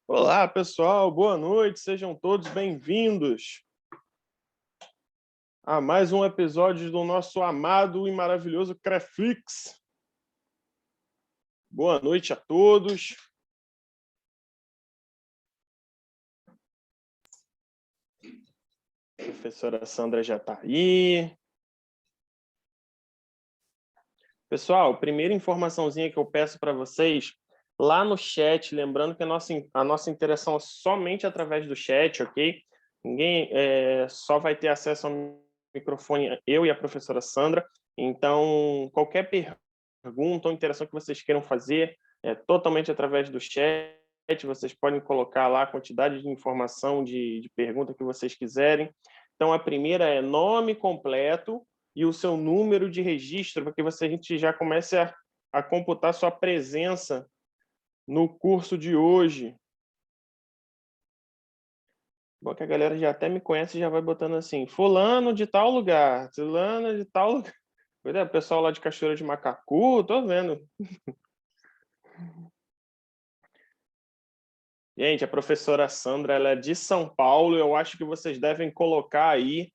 Olá, pessoal, boa noite, sejam todos bem-vindos a mais um episódio do nosso amado e maravilhoso Creflix. Boa noite a todos. A professora Sandra já está aí. Pessoal, primeira informaçãozinha que eu peço para vocês, lá no chat, lembrando que a nossa interação é somente através do chat, ok? Ninguém só vai ter acesso ao microfone, eu e a professora Sandra. Então, qualquer pergunta ou interação que vocês queiram fazer é totalmente através do chat. Vocês podem colocar lá a quantidade de informação, de pergunta que vocês quiserem. Então, a primeira é nome completo e o seu número de registro, para que a gente já comece a computar sua presença no curso de hoje. Bom, que a galera já até me conhece e já vai botando assim, fulano de tal lugar, fulano de tal lugar. O pessoal lá de Cachoeira de Macacu, tô vendo. Gente, a professora Sandra, ela é de São Paulo, eu acho que vocês devem colocar aí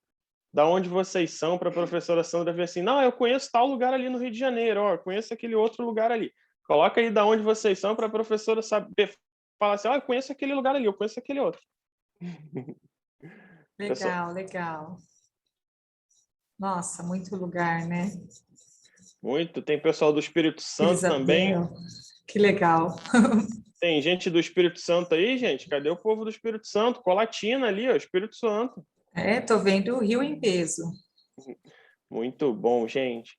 da onde vocês são, para a professora Sandra ver assim, não, eu conheço tal lugar ali no Rio de Janeiro, ó, eu conheço aquele outro lugar ali. Coloca aí da onde vocês são para a professora saber, falar assim, ó, eu conheço aquele lugar ali, eu conheço aquele outro. Legal, legal. Nossa, muito lugar, né? Muito. Tem pessoal do Espírito Santo também. Que legal. Tem gente do Espírito Santo aí, gente? Cadê o povo do Espírito Santo? Colatina ali, ó, Espírito Santo. Tô vendo o Rio em peso. Muito bom, gente.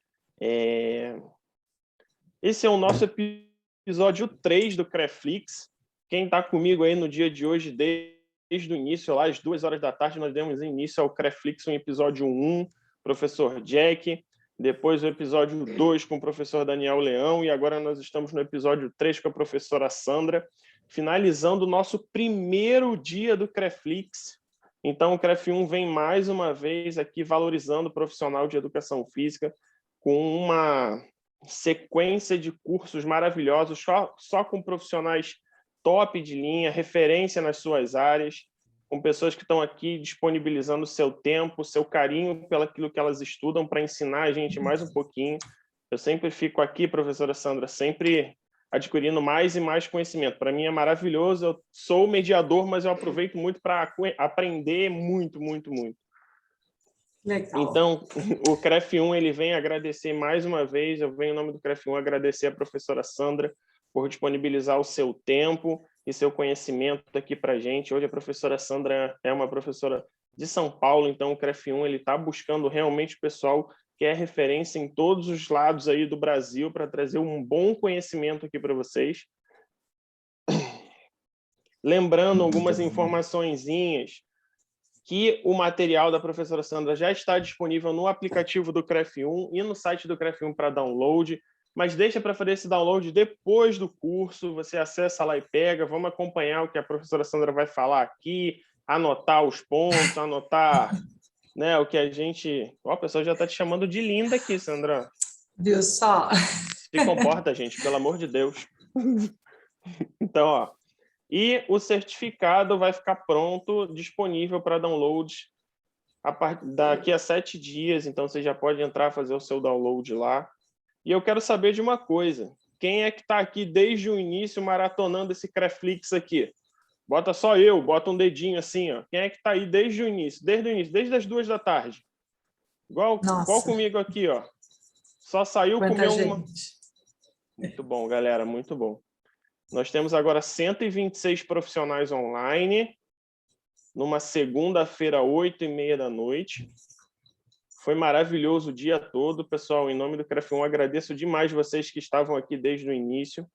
Esse é o nosso episódio 3 do Creflix. Quem está comigo aí no dia de hoje, desde o início, lá às 2 horas da tarde, nós demos início ao Creflix, um episódio 1, professor Jack, depois o episódio 2 com o professor Daniel Leão, e agora nós estamos no episódio 3 com a professora Sandra, finalizando o nosso primeiro dia do Creflix. Então, o CREF1 vem mais uma vez aqui valorizando o profissional de educação física com uma sequência de cursos maravilhosos, só com profissionais top de linha, referência nas suas áreas, com pessoas que estão aqui disponibilizando o seu tempo, seu carinho pelaquilo que elas estudam para ensinar a gente mais um pouquinho. Eu sempre fico aqui, professora Sandra, sempre adquirindo mais e mais conhecimento. Para mim é maravilhoso, eu sou mediador, mas eu aproveito muito para aprender muito, muito, muito. Legal. Então, o CREF1 ele vem agradecer mais uma vez, eu venho em nome do CREF1 agradecer a professora Sandra por disponibilizar o seu tempo e seu conhecimento aqui para a gente. Hoje a professora Sandra é uma professora de São Paulo, então o CREF1 ele está buscando realmente o pessoal que é referência em todos os lados aí do Brasil para trazer um bom conhecimento aqui para vocês. Lembrando algumas informaçõezinhas, que o material da professora Sandra já está disponível no aplicativo do CREF1 e no site do CREF1 para download, mas deixa para fazer esse download depois do curso, você acessa lá e pega, vamos acompanhar o que a professora Sandra vai falar aqui, anotar os pontos, anotar, né, o que a gente... Ó, a pessoa já está te chamando de linda aqui, Sandra. Viu só? Se comporta, gente, pelo amor de Deus. Então, ó, e o certificado vai ficar pronto, disponível para download daqui a 7 dias, então você já pode entrar, fazer o seu download lá. E eu quero saber de uma coisa, quem é que está aqui desde o início maratonando esse Creflix aqui? Bota só eu, bota um dedinho assim, ó. Quem é que está aí desde o início, desde as 2 da tarde? Igual comigo aqui, ó. Só saiu comer uma... Muito bom, galera, muito bom. Nós temos agora 126 profissionais online, numa segunda-feira, 8h30 da noite. Foi maravilhoso o dia todo, pessoal. Em nome do CREF1, agradeço demais vocês que estavam aqui desde o início.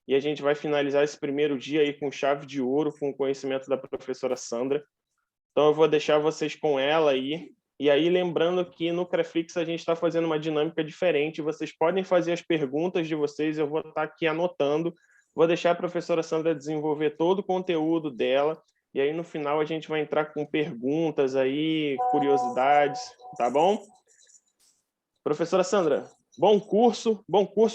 E a gente vai finalizar esse primeiro dia aí com chave de ouro, com o conhecimento da professora Sandra. Então, eu vou deixar vocês com ela aí. E aí, lembrando que no Creflix a gente está fazendo uma dinâmica diferente. Vocês podem fazer as perguntas de vocês, eu vou estar aqui anotando Vou deixar a professora Sandra desenvolver todo o conteúdo dela, e aí no final a gente vai entrar com perguntas aí, curiosidades, tá bom? Professora Sandra, bom curso,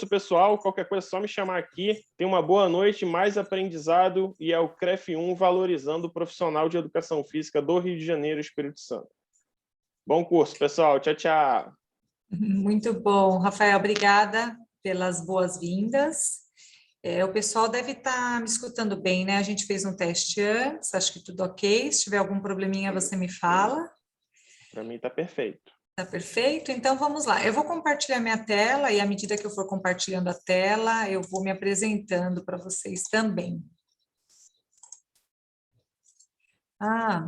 pessoal. Qualquer coisa é só me chamar aqui. Tenha uma boa noite, mais aprendizado, e é o CREF1 valorizando o profissional de educação física do Rio de Janeiro, Espírito Santo. Bom curso, pessoal. Tchau, tchau. Muito bom, Rafael, obrigada pelas boas-vindas. O pessoal deve estar me escutando bem, né? A gente fez um teste antes, acho que tudo ok. Se tiver algum probleminha, você me fala. Para mim está perfeito. Tá perfeito? Então vamos lá. Eu vou compartilhar minha tela e à medida que eu for compartilhando a tela, eu vou me apresentando para vocês também.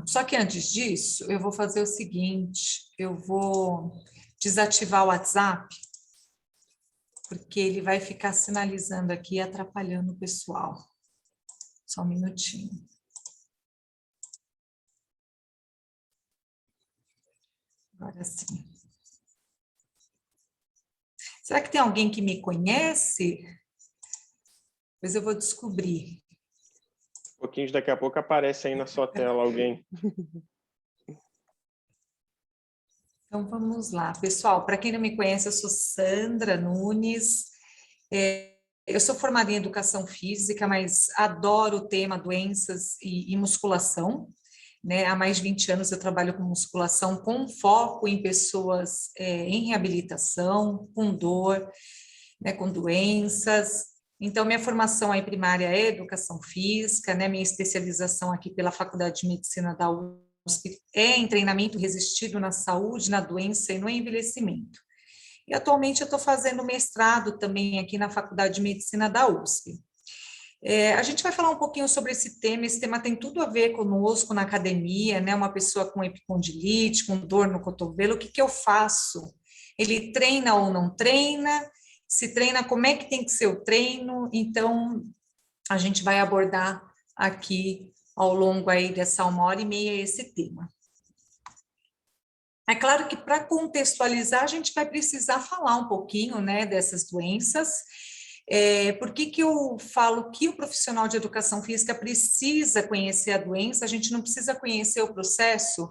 Só que antes disso, eu vou fazer o seguinte, eu vou desativar o WhatsApp, porque ele vai ficar sinalizando aqui e atrapalhando o pessoal. Só um minutinho. Agora sim. Será que tem alguém que me conhece? Pois eu vou descobrir. Um pouquinho daqui a pouco aparece aí na sua tela alguém. Então, vamos lá. Pessoal, para quem não me conhece, eu sou Sandra Nunes. Eu sou formada em Educação Física, mas adoro o tema doenças e musculação. Né? Há mais de 20 anos eu trabalho com musculação com foco em pessoas em reabilitação, com dor, né, com doenças. Então, minha formação aí primária é Educação Física, né? Minha especialização aqui pela Faculdade de Medicina da USP é em treinamento resistido na saúde, na doença e no envelhecimento. E atualmente eu estou fazendo mestrado também aqui na Faculdade de Medicina da USP. A gente vai falar um pouquinho sobre esse tema tem tudo a ver conosco na academia, né? Uma pessoa com epicondilite, com dor no cotovelo, o que eu faço? Ele treina ou não treina? Se treina, como é que tem que ser o treino? Então, a gente vai abordar aqui ao longo aí dessa 1h30 esse tema. É claro que para contextualizar, a gente vai precisar falar um pouquinho, né, dessas doenças. Por que eu falo que o profissional de educação física precisa conhecer a doença? A gente não precisa conhecer o processo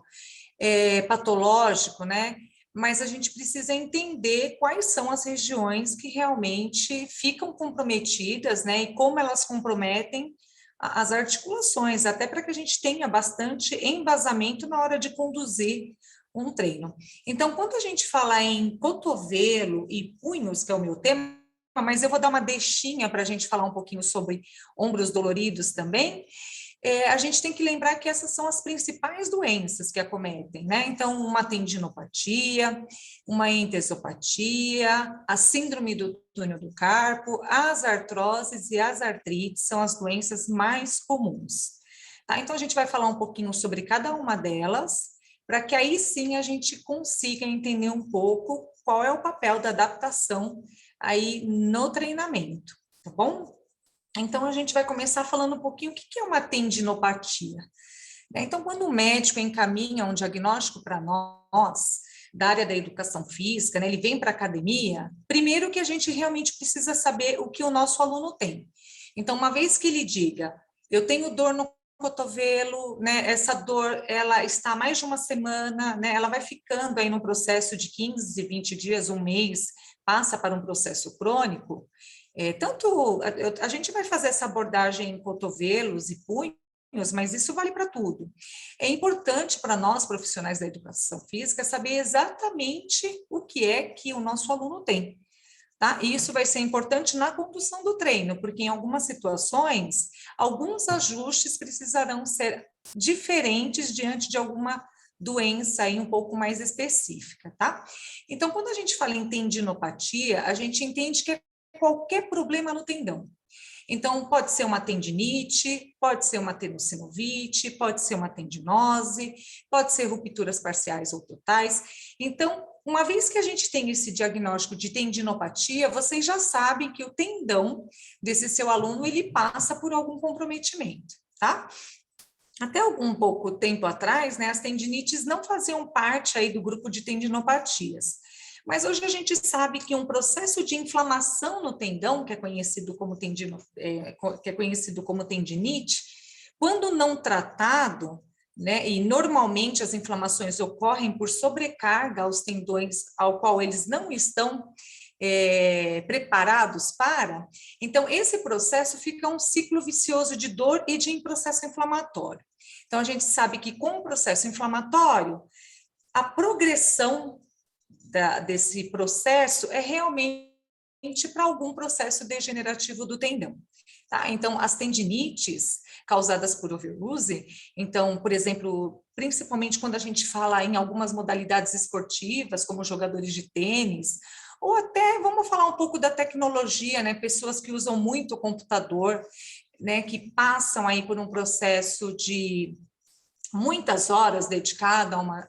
patológico, né? Mas a gente precisa entender quais são as regiões que realmente ficam comprometidas, né? E como elas comprometem as articulações, até para que a gente tenha bastante embasamento na hora de conduzir um treino. Então, quando a gente fala em cotovelo e punhos, que é o meu tema, mas eu vou dar uma deixinha para a gente falar um pouquinho sobre ombros doloridos também, a gente tem que lembrar que essas são as principais doenças que acometem, né? Então, uma tendinopatia, uma entesopatia, a síndrome do túnel do carpo, as artroses e as artrites são as doenças mais comuns. Tá? Então, a gente vai falar um pouquinho sobre cada uma delas, para que aí sim a gente consiga entender um pouco qual é o papel da adaptação aí no treinamento, tá bom? Então, a gente vai começar falando um pouquinho o que é uma tendinopatia. Então, quando o médico encaminha um diagnóstico para nós, da área da educação física, né, ele vem para a academia, primeiro que a gente realmente precisa saber o que o nosso aluno tem. Então, uma vez que ele diga, eu tenho dor no cotovelo, né, essa dor, ela está há mais de uma semana, né, ela vai ficando aí no processo de 15, 20 dias, um mês, passa para um processo crônico, a gente vai fazer essa abordagem em cotovelos e punhos, mas isso vale para tudo. É importante para nós, profissionais da educação física, saber exatamente o que é que o nosso aluno tem. Tá? E isso vai ser importante na condução do treino, porque em algumas situações, alguns ajustes precisarão ser diferentes diante de alguma doença aí um pouco mais específica, tá? Então, quando a gente fala em tendinopatia, a gente entende que é qualquer problema no tendão. Então, pode ser uma tendinite, pode ser uma tenossinovite, pode ser uma tendinose, pode ser rupturas parciais ou totais. Então, uma vez que a gente tem esse diagnóstico de tendinopatia, vocês já sabem que o tendão desse seu aluno, ele passa por algum comprometimento, tá? Até algum pouco tempo atrás, né, as tendinites não faziam parte aí do grupo de tendinopatias. Mas hoje a gente sabe que um processo de inflamação no tendão, que é conhecido como tendinite, quando não tratado, né, e normalmente as inflamações ocorrem por sobrecarga aos tendões ao qual eles não estão preparados para, então esse processo fica um ciclo vicioso de dor e de processo inflamatório. Então a gente sabe que com o processo inflamatório, a progressão desse processo é realmente para algum processo degenerativo do tendão. Tá? Então, as tendinites causadas por overuse, então, por exemplo, principalmente quando a gente fala em algumas modalidades esportivas, como jogadores de tênis, ou até, vamos falar um pouco da tecnologia, né? Pessoas que usam muito o computador, né? Que passam aí por um processo de muitas horas dedicada a uma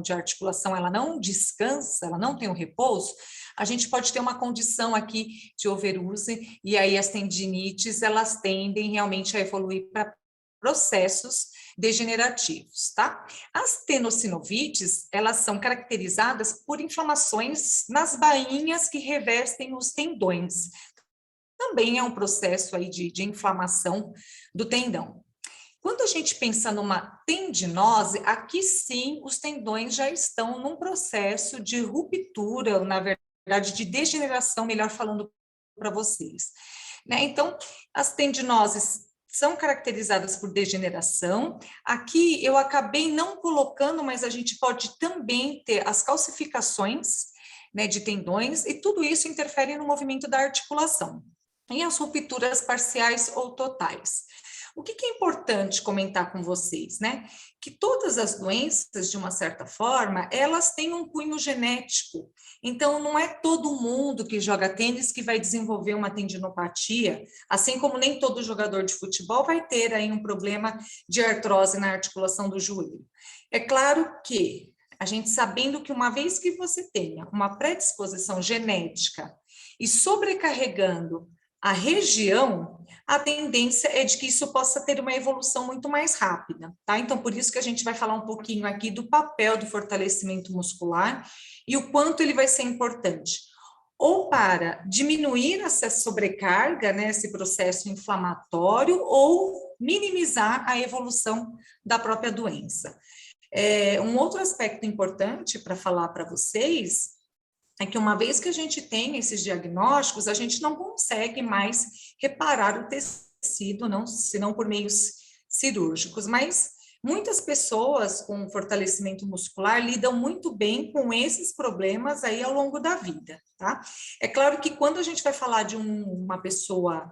de articulação, ela não descansa, ela não tem o repouso, a gente pode ter uma condição aqui de overuse, e aí as tendinites, elas tendem realmente a evoluir para processos degenerativos, tá? As tenossinovites, elas são caracterizadas por inflamações nas bainhas que revestem os tendões. Também é um processo aí de inflamação do tendão. Quando a gente pensa numa tendinose, aqui sim os tendões já estão num processo de ruptura, na verdade, de degeneração, melhor falando para vocês. Né? Então, as tendinoses são caracterizadas por degeneração. Aqui eu acabei não colocando, mas a gente pode também ter as calcificações, né, de tendões, e tudo isso interfere no movimento da articulação. E as rupturas parciais ou totais. O que é importante comentar com vocês, né? Que todas as doenças, de uma certa forma, elas têm um cunho genético. Então, não é todo mundo que joga tênis que vai desenvolver uma tendinopatia, assim como nem todo jogador de futebol vai ter aí um problema de artrose na articulação do joelho. É claro que a gente sabendo que uma vez que você tenha uma predisposição genética e sobrecarregando a região, a tendência é de que isso possa ter uma evolução muito mais rápida, tá? Então, por isso que a gente vai falar um pouquinho aqui do papel do fortalecimento muscular e o quanto ele vai ser importante, ou para diminuir essa sobrecarga, né, esse processo inflamatório, ou minimizar a evolução da própria doença. Um outro aspecto importante para falar para vocês é que uma vez que a gente tem esses diagnósticos, a gente não consegue mais reparar o tecido, não, senão por meios cirúrgicos, mas muitas pessoas com fortalecimento muscular lidam muito bem com esses problemas aí ao longo da vida, tá? É claro que quando a gente vai falar de uma pessoa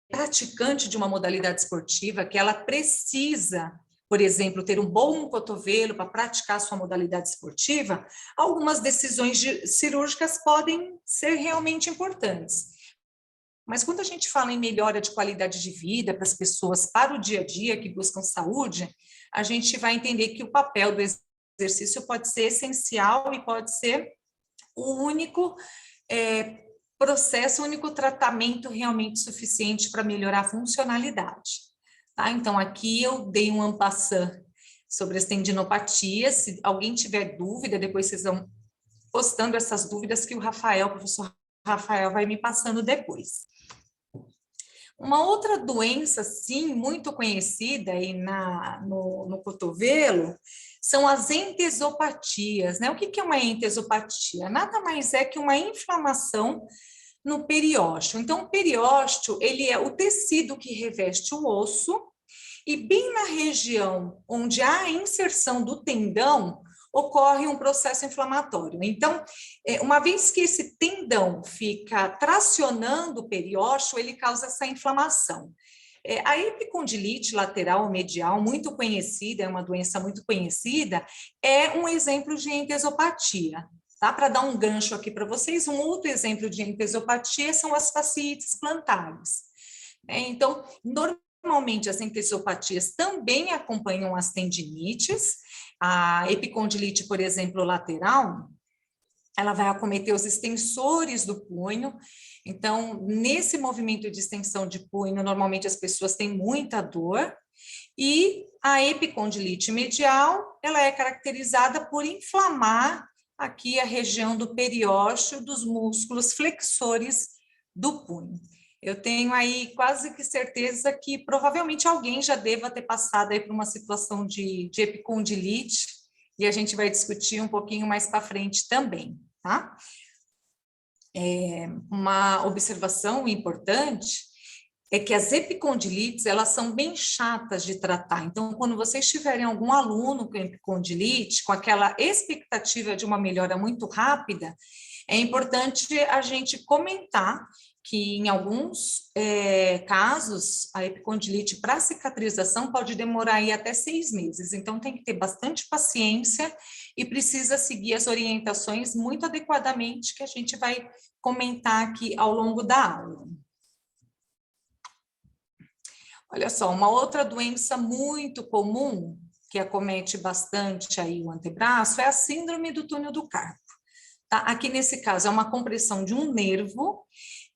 praticante de uma modalidade esportiva, que ela precisa, por exemplo, ter um bom cotovelo para praticar sua modalidade esportiva, algumas decisões cirúrgicas podem ser realmente importantes. Mas quando a gente fala em melhora de qualidade de vida para as pessoas, para o dia a dia que buscam saúde, a gente vai entender que o papel do exercício pode ser essencial e pode ser o único processo, o único tratamento realmente suficiente para melhorar a funcionalidade. Tá? Então, aqui eu dei um en passant sobre as tendinopatias. Se alguém tiver dúvida, depois vocês vão postando essas dúvidas que o professor Rafael, vai me passando depois. Uma outra doença, sim, muito conhecida aí no cotovelo, são as entesopatias, né? O que é uma entesopatia? Nada mais é que uma inflamação no periósteo. Então, o periósteo, ele é o tecido que reveste o osso, e bem na região onde há a inserção do tendão, ocorre um processo inflamatório. Então, uma vez que esse tendão fica tracionando o periósteo, ele causa essa inflamação. A epicondilite lateral medial, muito conhecida, é uma doença muito conhecida, é um exemplo de entesopatia. Tá? Para dar um gancho aqui para vocês, um outro exemplo de entesopatia são as fasciites plantares. Então, normalmente as entesopatias também acompanham as tendinites. A epicondilite, por exemplo, lateral, ela vai acometer os extensores do punho. Então, nesse movimento de extensão de punho, normalmente as pessoas têm muita dor. E a epicondilite medial, ela é caracterizada por inflamar aqui a região do periósteo dos músculos flexores do punho. Eu tenho aí quase que certeza que provavelmente alguém já deva ter passado aí por uma situação de epicondilite, e a gente vai discutir um pouquinho mais para frente também, tá? Uma observação importante é que as epicondilites, elas são bem chatas de tratar. Então, quando vocês tiverem algum aluno com epicondilite, com aquela expectativa de uma melhora muito rápida, é importante a gente comentar que em alguns casos, a epicondilite para cicatrização pode demorar aí até 6 meses. Então, tem que ter bastante paciência e precisa seguir as orientações muito adequadamente, que a gente vai comentar aqui ao longo da aula. Olha só, uma outra doença muito comum, que acomete bastante aí o antebraço, é a síndrome do túnel do carpo. Tá? Aqui nesse caso é uma compressão de um nervo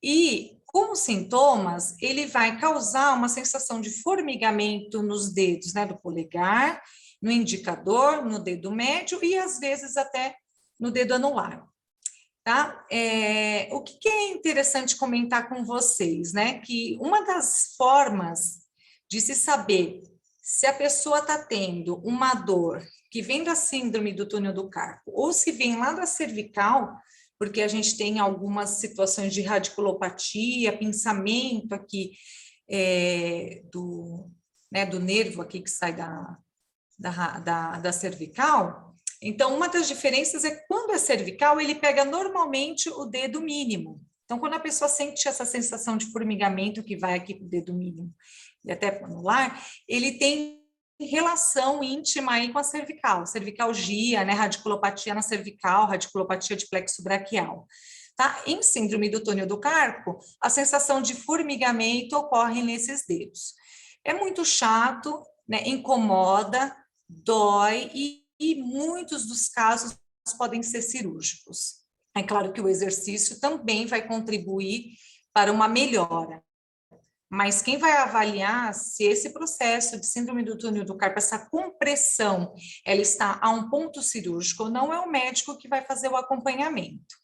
e, como sintomas, ele vai causar uma sensação de formigamento nos dedos, né, do polegar, no indicador, no dedo médio e às vezes até no dedo anular. Tá? O que é interessante comentar com vocês, né? Que uma das formas de se saber se a pessoa está tendo uma dor que vem da síndrome do túnel do carpo ou se vem lá da cervical, porque a gente tem algumas situações de radiculopatia, pinçamento aqui do nervo aqui que sai da cervical. Então, uma das diferenças é quando é cervical, ele pega normalmente o dedo mínimo. Então, quando a pessoa sente essa sensação de formigamento que vai aqui para o dedo mínimo e até para o anular, ele tem relação íntima aí com a cervical, cervicalgia, né, radiculopatia na cervical, radiculopatia de plexo braquial. Tá? Em síndrome do túnel do carpo, a sensação de formigamento ocorre nesses dedos. É muito chato, né, incomoda, dói e muitos dos casos podem ser cirúrgicos. É claro que o exercício também vai contribuir para uma melhora, mas quem vai avaliar se esse processo de síndrome do túnel do carpo, essa compressão, ela está a um ponto cirúrgico ou não, é o médico que vai fazer o acompanhamento.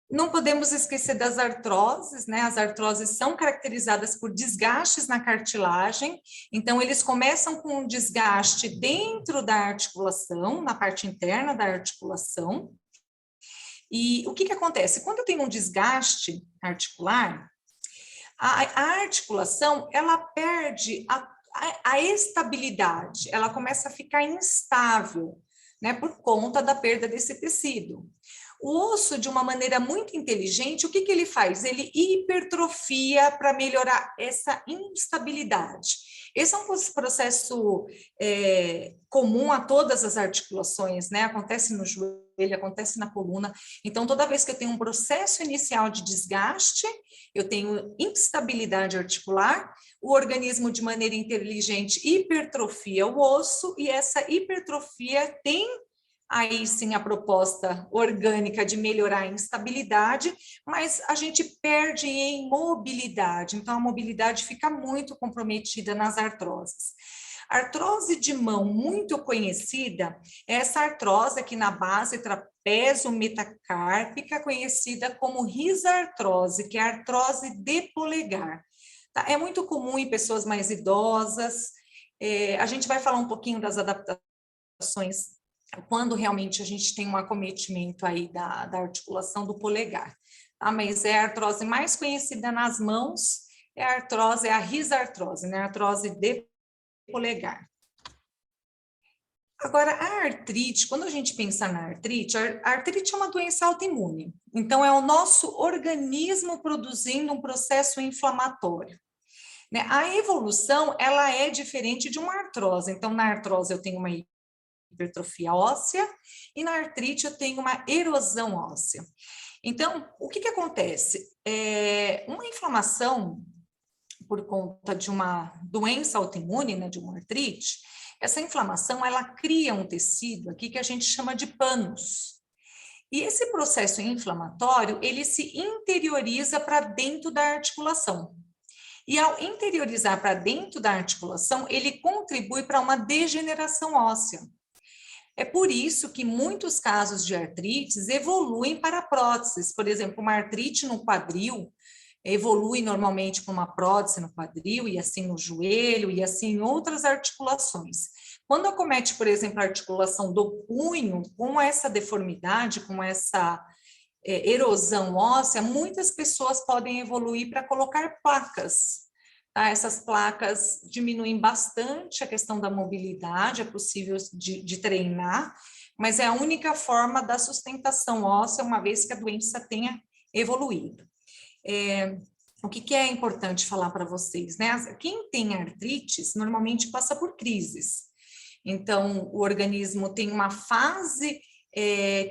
Não podemos esquecer das artroses, né? As artroses são caracterizadas por desgastes na cartilagem, então eles começam com um desgaste dentro da articulação, na parte interna da articulação. E o que acontece? Quando eu tenho um desgaste articular, a articulação, ela perde a estabilidade, ela começa a ficar instável, né? Por conta da perda desse tecido. O osso, de uma maneira muito inteligente, o que ele faz? Ele hipertrofia para melhorar essa instabilidade. Esse é um processo comum a todas as articulações, né? Acontece no joelho, acontece na coluna. Então, toda vez que eu tenho um processo inicial de desgaste, eu tenho instabilidade articular, o organismo, de maneira inteligente, hipertrofia o osso, e essa hipertrofia tem aí sim a proposta orgânica de melhorar a instabilidade, mas a gente perde em mobilidade, então a mobilidade fica muito comprometida nas artroses. A artrose de mão muito conhecida é essa artrose aqui na base trapézio-metacárpica, conhecida como risartrose, que é a artrose de polegar. Tá? É muito comum em pessoas mais idosas, a gente vai falar um pouquinho das adaptações quando realmente a gente tem um acometimento aí da articulação do polegar, tá? Mas é a artrose mais conhecida nas mãos, é a risartrose, né? A artrose de polegar. Agora, a artrite, quando a gente pensa na artrite, a artrite é uma doença autoimune, então é o nosso organismo produzindo um processo inflamatório. Né? A evolução, ela é diferente de uma artrose, então na artrose eu tenho uma hipertrofia óssea, e na artrite eu tenho uma erosão óssea. Então, o que acontece? Uma inflamação por conta de uma doença autoimune, né, de uma artrite, essa inflamação, ela cria um tecido aqui que a gente chama de pânus. E esse processo inflamatório, ele se interioriza para dentro da articulação. E ao interiorizar para dentro da articulação, ele contribui para uma degeneração óssea. É por isso que muitos casos de artrites evoluem para próteses. Por exemplo, uma artrite no quadril evolui normalmente para uma prótese no quadril, e assim no joelho, e assim em outras articulações. Quando acomete, por exemplo, a articulação do punho, com essa deformidade, com essa erosão óssea, muitas pessoas podem evoluir para colocar placas. Tá? Essas placas diminuem bastante a questão da mobilidade, é possível de treinar, mas é a única forma da sustentação óssea, uma vez que a doença tenha evoluído. O que é importante falar para vocês, né? Quem tem artrites normalmente passa por crises. Então, o organismo tem uma fase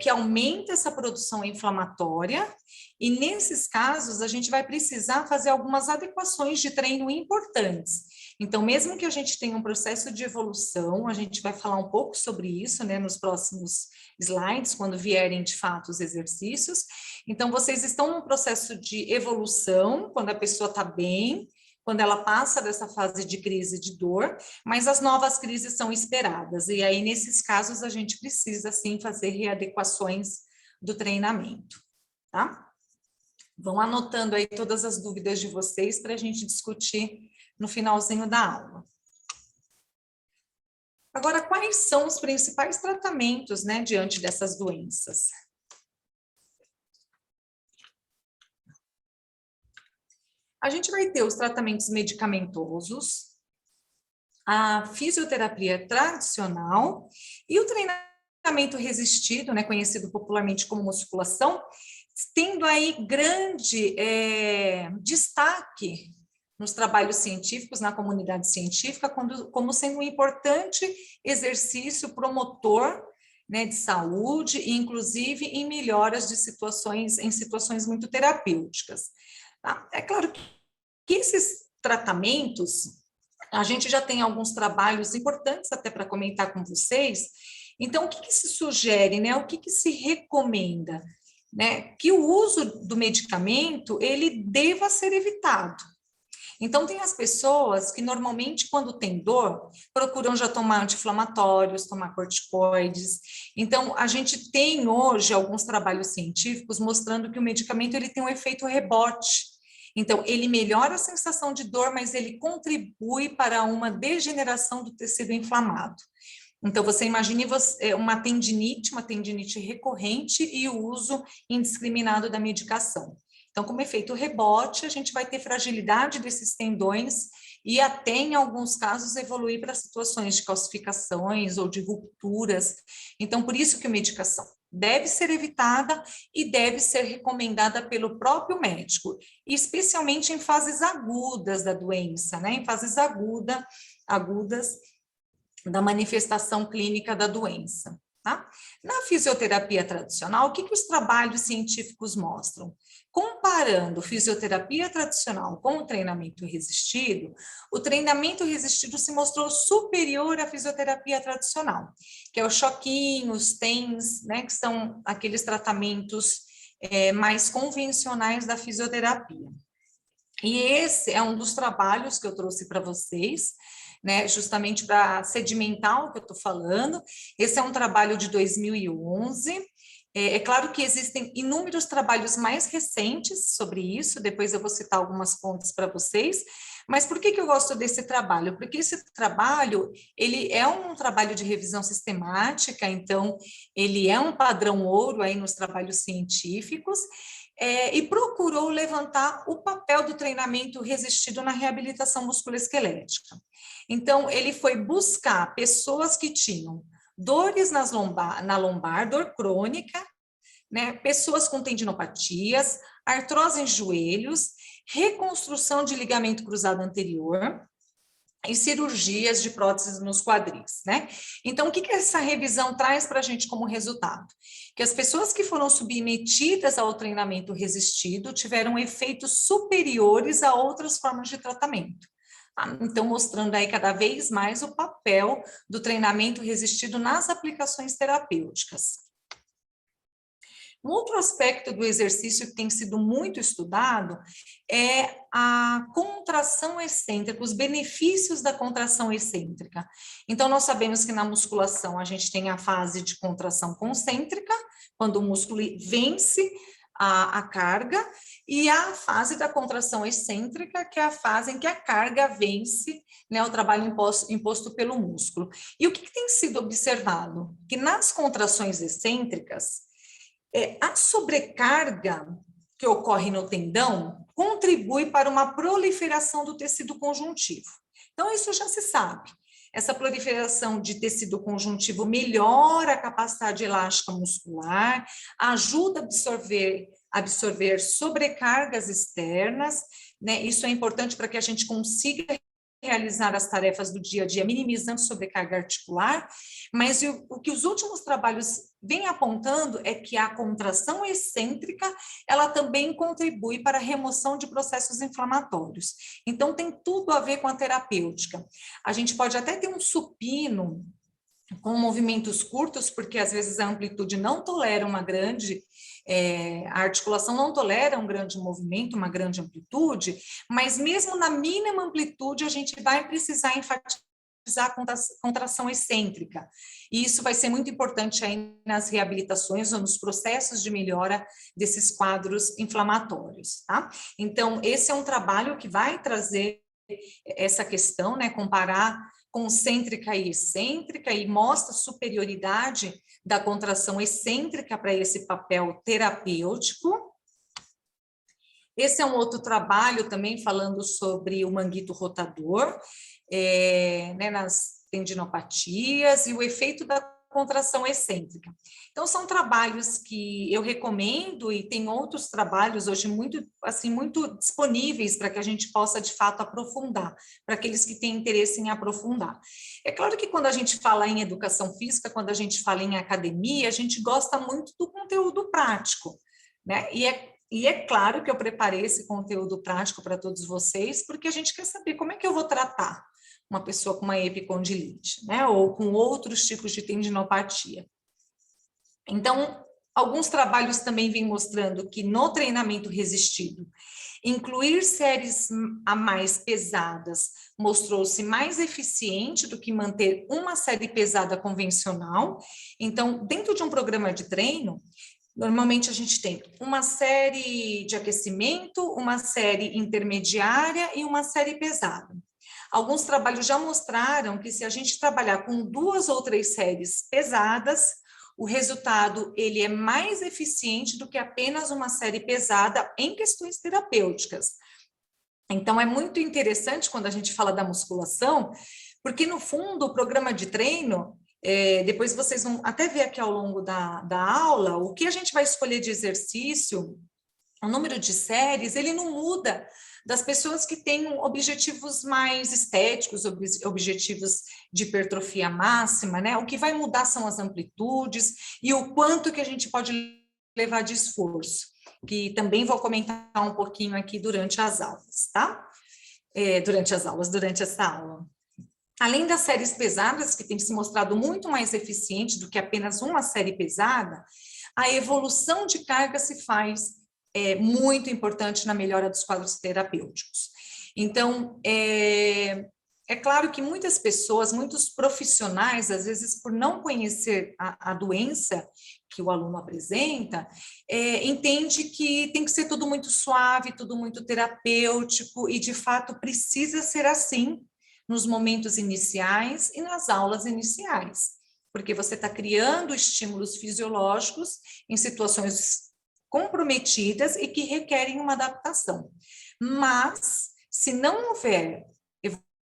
que aumenta essa produção inflamatória, e nesses casos a gente vai precisar fazer algumas adequações de treino importantes. Então, mesmo que a gente tenha um processo de evolução, a gente vai falar um pouco sobre isso, né, nos próximos slides, quando vierem de fato os exercícios. Então, vocês estão num processo de evolução, quando a pessoa está bem, quando ela passa dessa fase de crise de dor, mas as novas crises são esperadas, e aí nesses casos a gente precisa sim fazer readequações do treinamento, tá? Vão anotando aí todas as dúvidas de vocês para a gente discutir no finalzinho da aula. Agora, quais são os principais tratamentos, né, diante dessas doenças? A gente vai ter os tratamentos medicamentosos, a fisioterapia tradicional e o treinamento resistido, né, conhecido popularmente como musculação, tendo aí grande destaque nos trabalhos científicos, na comunidade científica, como sendo um importante exercício promotor, né, de saúde, e inclusive em melhoras de situações muito terapêuticas. Tá? É claro que esses tratamentos, a gente já tem alguns trabalhos importantes até para comentar com vocês. Então, o que se sugere, né? O que se recomenda? Né? Que o uso do medicamento, ele deva ser evitado. Então, tem as pessoas que normalmente, quando tem dor, procuram já tomar anti-inflamatórios, tomar corticoides. Então, a gente tem hoje alguns trabalhos científicos mostrando que o medicamento ele tem um efeito rebote. Então, ele melhora a sensação de dor, mas ele contribui para uma degeneração do tecido inflamado. Então, você imagine uma tendinite recorrente e o uso indiscriminado da medicação. Então, como efeito rebote, a gente vai ter fragilidade desses tendões e até, em alguns casos, evoluir para situações de calcificações ou de rupturas. Então, por isso que a medicação deve ser evitada e deve ser recomendada pelo próprio médico, especialmente em fases agudas da doença, né? Em fases agudas da manifestação clínica da doença. Tá? Na fisioterapia tradicional, o que os trabalhos científicos mostram? Comparando fisioterapia tradicional com o treinamento resistido, o treinamento resistido se mostrou superior à fisioterapia tradicional, que é o choquinho, os TENS, né, que são aqueles tratamentos mais convencionais da fisioterapia. E esse é um dos trabalhos que eu trouxe para vocês, né, justamente para sedimentar o que eu estou falando. Esse é um trabalho de 2011. É claro que existem inúmeros trabalhos mais recentes sobre isso, depois eu vou citar algumas fontes para vocês, mas por que eu gosto desse trabalho? Porque esse trabalho, ele é um trabalho de revisão sistemática, então ele é um padrão ouro aí nos trabalhos científicos, e procurou levantar o papel do treinamento resistido na reabilitação musculoesquelética. Então, ele foi buscar pessoas que tinham dores na lombar, dor crônica, né, pessoas com tendinopatias, artrose em joelhos, reconstrução de ligamento cruzado anterior e cirurgias de próteses nos quadris, né? Então, o que essa revisão traz para a gente como resultado? Que as pessoas que foram submetidas ao treinamento resistido tiveram efeitos superiores a outras formas de tratamento. Então, mostrando aí cada vez mais o papel do treinamento resistido nas aplicações terapêuticas. Um outro aspecto do exercício que tem sido muito estudado é a contração excêntrica, os benefícios da contração excêntrica. Então, nós sabemos que na musculação a gente tem a fase de contração concêntrica, quando o músculo vence a carga, e a fase da contração excêntrica, que é a fase em que a carga vence, né, o trabalho imposto pelo músculo. E o que tem sido observado? Que nas contrações excêntricas, a sobrecarga que ocorre no tendão contribui para uma proliferação do tecido conjuntivo. Então, isso já se sabe. Essa proliferação de tecido conjuntivo melhora a capacidade elástica muscular, ajuda a absorver sobrecargas externas, né? Isso é importante para que a gente consiga realizar as tarefas do dia a dia, minimizando sobrecarga articular, mas o que os últimos trabalhos vêm apontando é que a contração excêntrica, ela também contribui para a remoção de processos inflamatórios. Então, tem tudo a ver com a terapêutica. A gente pode até ter um supino com movimentos curtos, porque às vezes a amplitude não tolera uma grande, a articulação não tolera um grande movimento, uma grande amplitude, mas mesmo na mínima amplitude a gente vai precisar enfatizar a contração excêntrica. E isso vai ser muito importante aí nas reabilitações ou nos processos de melhora desses quadros inflamatórios, tá? Então, esse é um trabalho que vai trazer essa questão, né, comparar concêntrica e excêntrica, e mostra superioridade da contração excêntrica para esse papel terapêutico. Esse é um outro trabalho também falando sobre o manguito rotador, né, nas tendinopatias e o efeito da contração excêntrica. Então, são trabalhos que eu recomendo, e tem outros trabalhos hoje muito disponíveis para que a gente possa, de fato, aprofundar, para aqueles que têm interesse em aprofundar. É claro que quando a gente fala em educação física, quando a gente fala em academia, a gente gosta muito do conteúdo prático, né? E é claro que eu preparei esse conteúdo prático para todos vocês, porque a gente quer saber como é que eu vou tratar uma pessoa com uma epicondilite, né, ou com outros tipos de tendinopatia. Então, alguns trabalhos também vêm mostrando que no treinamento resistido, incluir séries a mais pesadas mostrou-se mais eficiente do que manter uma série pesada convencional. Então, dentro de um programa de treino, normalmente a gente tem uma série de aquecimento, uma série intermediária e uma série pesada. Alguns trabalhos já mostraram que se a gente trabalhar com 2 ou 3 séries pesadas, o resultado ele é mais eficiente do que apenas uma série pesada em questões terapêuticas. Então, é muito interessante quando a gente fala da musculação, porque no fundo o programa de treino, depois vocês vão até ver aqui ao longo da aula, o que a gente vai escolher de exercício, o número de séries, ele não muda das pessoas que têm objetivos mais estéticos, objetivos de hipertrofia máxima, né? O que vai mudar são as amplitudes e o quanto que a gente pode levar de esforço, que também vou comentar um pouquinho aqui durante as aulas, tá? Durante essa aula. Além das séries pesadas, que tem se mostrado muito mais eficiente do que apenas uma série pesada, a evolução de carga se faz muito importante na melhora dos quadros terapêuticos. Então, é claro que muitas pessoas, muitos profissionais, às vezes por não conhecer a doença que o aluno apresenta, entende que tem que ser tudo muito suave, tudo muito terapêutico, e de fato precisa ser assim nos momentos iniciais e nas aulas iniciais, porque você está criando estímulos fisiológicos em situações comprometidas e que requerem uma adaptação. Mas, se não houver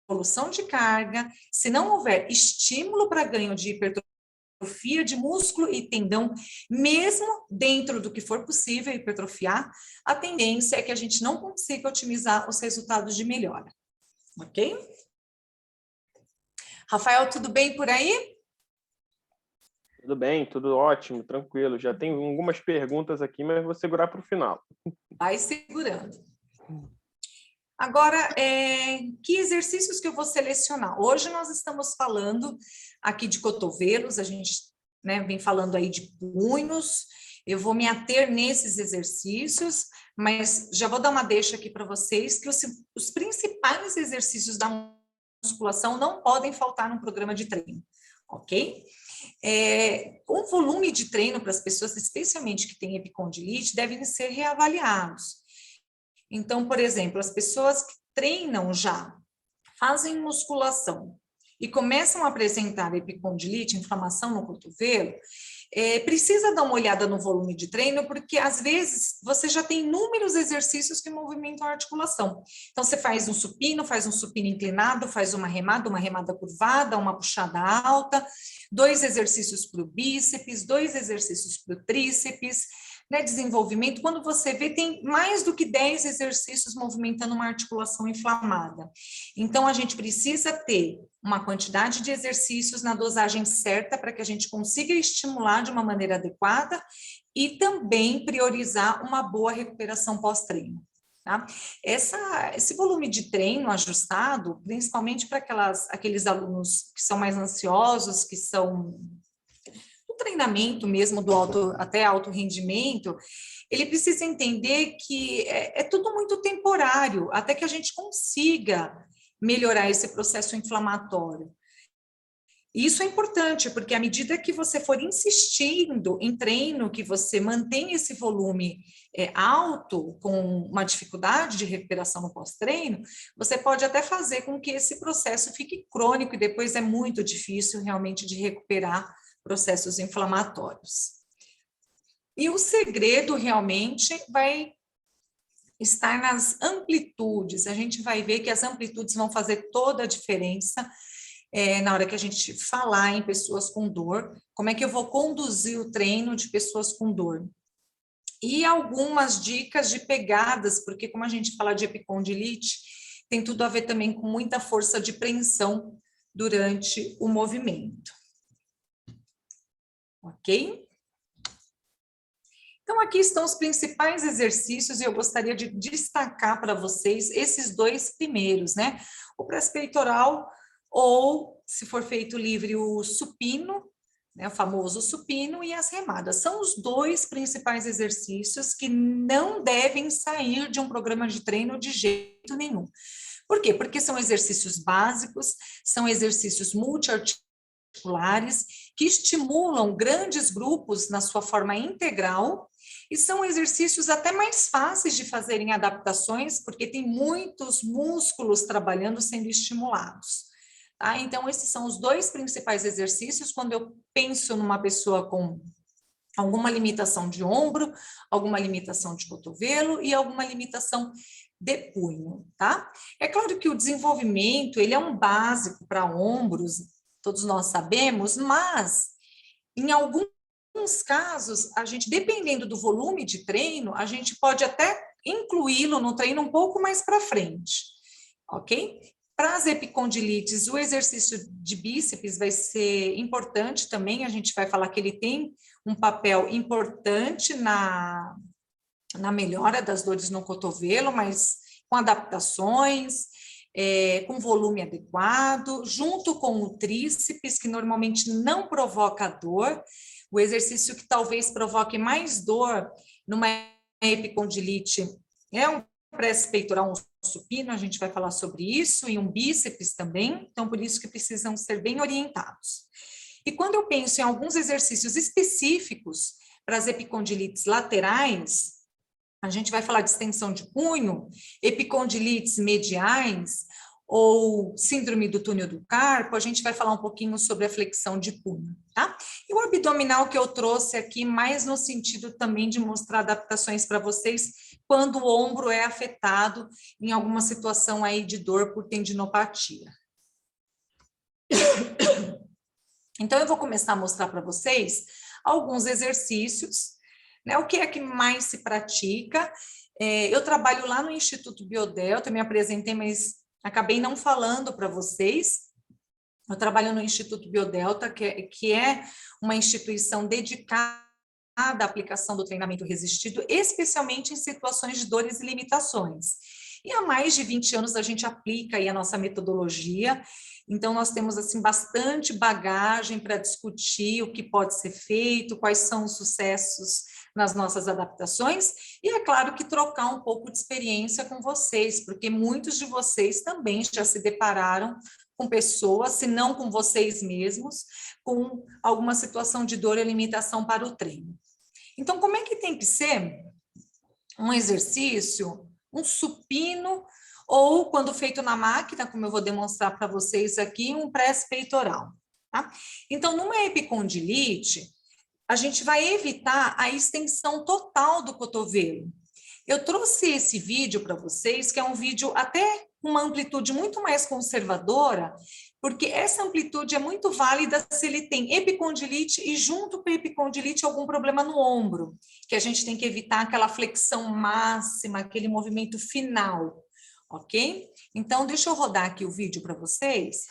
evolução de carga, se não houver estímulo para ganho de hipertrofia de músculo e tendão, mesmo dentro do que for possível hipertrofiar, a tendência é que a gente não consiga otimizar os resultados de melhora. Ok? Rafael, tudo bem por aí? Tudo bem, tudo ótimo, tranquilo. Já tem algumas perguntas aqui, mas vou segurar para o final. Vai segurando. Agora, que exercícios que eu vou selecionar? Hoje nós estamos falando aqui de cotovelos, a gente, né, vem falando aí de punhos, Eu vou me ater nesses exercícios, mas já vou dar uma deixa aqui para vocês que os principais exercícios da musculação não podem faltar num programa de treino, ok? O volume de treino para as pessoas, especialmente que têm epicondilite, devem ser reavaliados. Então, por exemplo, as pessoas que treinam já, fazem musculação e começam a apresentar epicondilite, inflamação no cotovelo, precisa dar uma olhada no volume de treino, porque às vezes você já tem inúmeros exercícios que movimentam a articulação. Então, você faz um supino inclinado, faz uma remada curvada, uma puxada alta, 2 exercícios para o bíceps, 2 exercícios para o tríceps, né, desenvolvimento. Quando você vê, tem mais do que 10 exercícios movimentando uma articulação inflamada. Então, a gente precisa ter uma quantidade de exercícios na dosagem certa para que a gente consiga estimular de uma maneira adequada e também priorizar uma boa recuperação pós-treino. Tá? Esse volume de treino ajustado, principalmente para aqueles alunos que são mais ansiosos, que são do treinamento mesmo, até alto rendimento, ele precisa entender que é tudo muito temporário, até que a gente consiga melhorar esse processo inflamatório. E isso é importante, porque à medida que você for insistindo em treino, que você mantém esse volume alto, com uma dificuldade de recuperação no pós-treino, você pode até fazer com que esse processo fique crônico e depois é muito difícil realmente de recuperar processos inflamatórios. E o segredo realmente vai estar nas amplitudes. A gente vai ver que as amplitudes vão fazer toda a diferença na hora que a gente falar em pessoas com dor. Como é que eu vou conduzir o treino de pessoas com dor? E algumas dicas de pegadas, porque como a gente fala de epicondilite, tem tudo a ver também com muita força de preensão durante o movimento. Ok? Então, aqui estão os principais exercícios e eu gostaria de destacar para vocês esses 2 primeiros, né? O press peitoral ou, se for feito livre, o supino, né? O famoso supino e as remadas. São os 2 principais exercícios que não devem sair de um programa de treino de jeito nenhum. Por quê? Porque são exercícios básicos, são exercícios multiarticulares, que estimulam grandes grupos na sua forma integral, e são exercícios até mais fáceis de fazerem adaptações, porque tem muitos músculos trabalhando sendo estimulados. Tá? Então, esses são os 2 principais exercícios quando eu penso numa pessoa com alguma limitação de ombro, alguma limitação de cotovelo e alguma limitação de punho, tá? É claro que o desenvolvimento, ele é um básico para ombros, todos nós sabemos, mas em alguns casos, a gente, dependendo do volume de treino, a gente pode até incluí-lo no treino um pouco mais para frente, ok? Para as epicondilites, o exercício de bíceps vai ser importante também, a gente vai falar que ele tem um papel importante na melhora das dores no cotovelo, mas com adaptações, com volume adequado, junto com o tríceps, que normalmente não provoca dor. O exercício que talvez provoque mais dor numa epicondilite é um press peitoral, um supino, a gente vai falar sobre isso, e um bíceps também, então por isso que precisam ser bem orientados. E quando eu penso em alguns exercícios específicos para as epicondilites laterais, a gente vai falar de extensão de punho, epicondilites mediais, ou síndrome do túnel do carpo, a gente vai falar um pouquinho sobre a flexão de punho, tá? E o abdominal que eu trouxe aqui, mais no sentido também de mostrar adaptações para vocês, quando o ombro é afetado em alguma situação aí de dor por tendinopatia. Então, eu vou começar a mostrar para vocês alguns exercícios, né? O que é que mais se pratica? Eu trabalho lá no Instituto Biodelta, eu me apresentei, mas acabei não falando para vocês. Eu trabalho no Instituto Biodelta, que é uma instituição dedicada à aplicação do treinamento resistido, especialmente em situações de dores e limitações. E há mais de 20 anos a gente aplica aí a nossa metodologia, então nós temos assim bastante bagagem para discutir o que pode ser feito, quais são os sucessos nas nossas adaptações, e é claro que trocar um pouco de experiência com vocês, porque muitos de vocês também já se depararam com pessoas, se não com vocês mesmos, com alguma situação de dor e limitação para o treino. Então, como é que tem que ser um exercício, um supino, ou quando feito na máquina, como eu vou demonstrar para vocês aqui, um press peitoral, tá? Então, numa epicondilite, a gente vai evitar a extensão total do cotovelo. Eu trouxe esse vídeo para vocês, que é um vídeo até com uma amplitude muito mais conservadora, porque essa amplitude é muito válida se ele tem epicondilite e junto com a epicondilite algum problema no ombro, que a gente tem que evitar aquela flexão máxima, aquele movimento final, ok? Então, deixa eu rodar aqui o vídeo para vocês.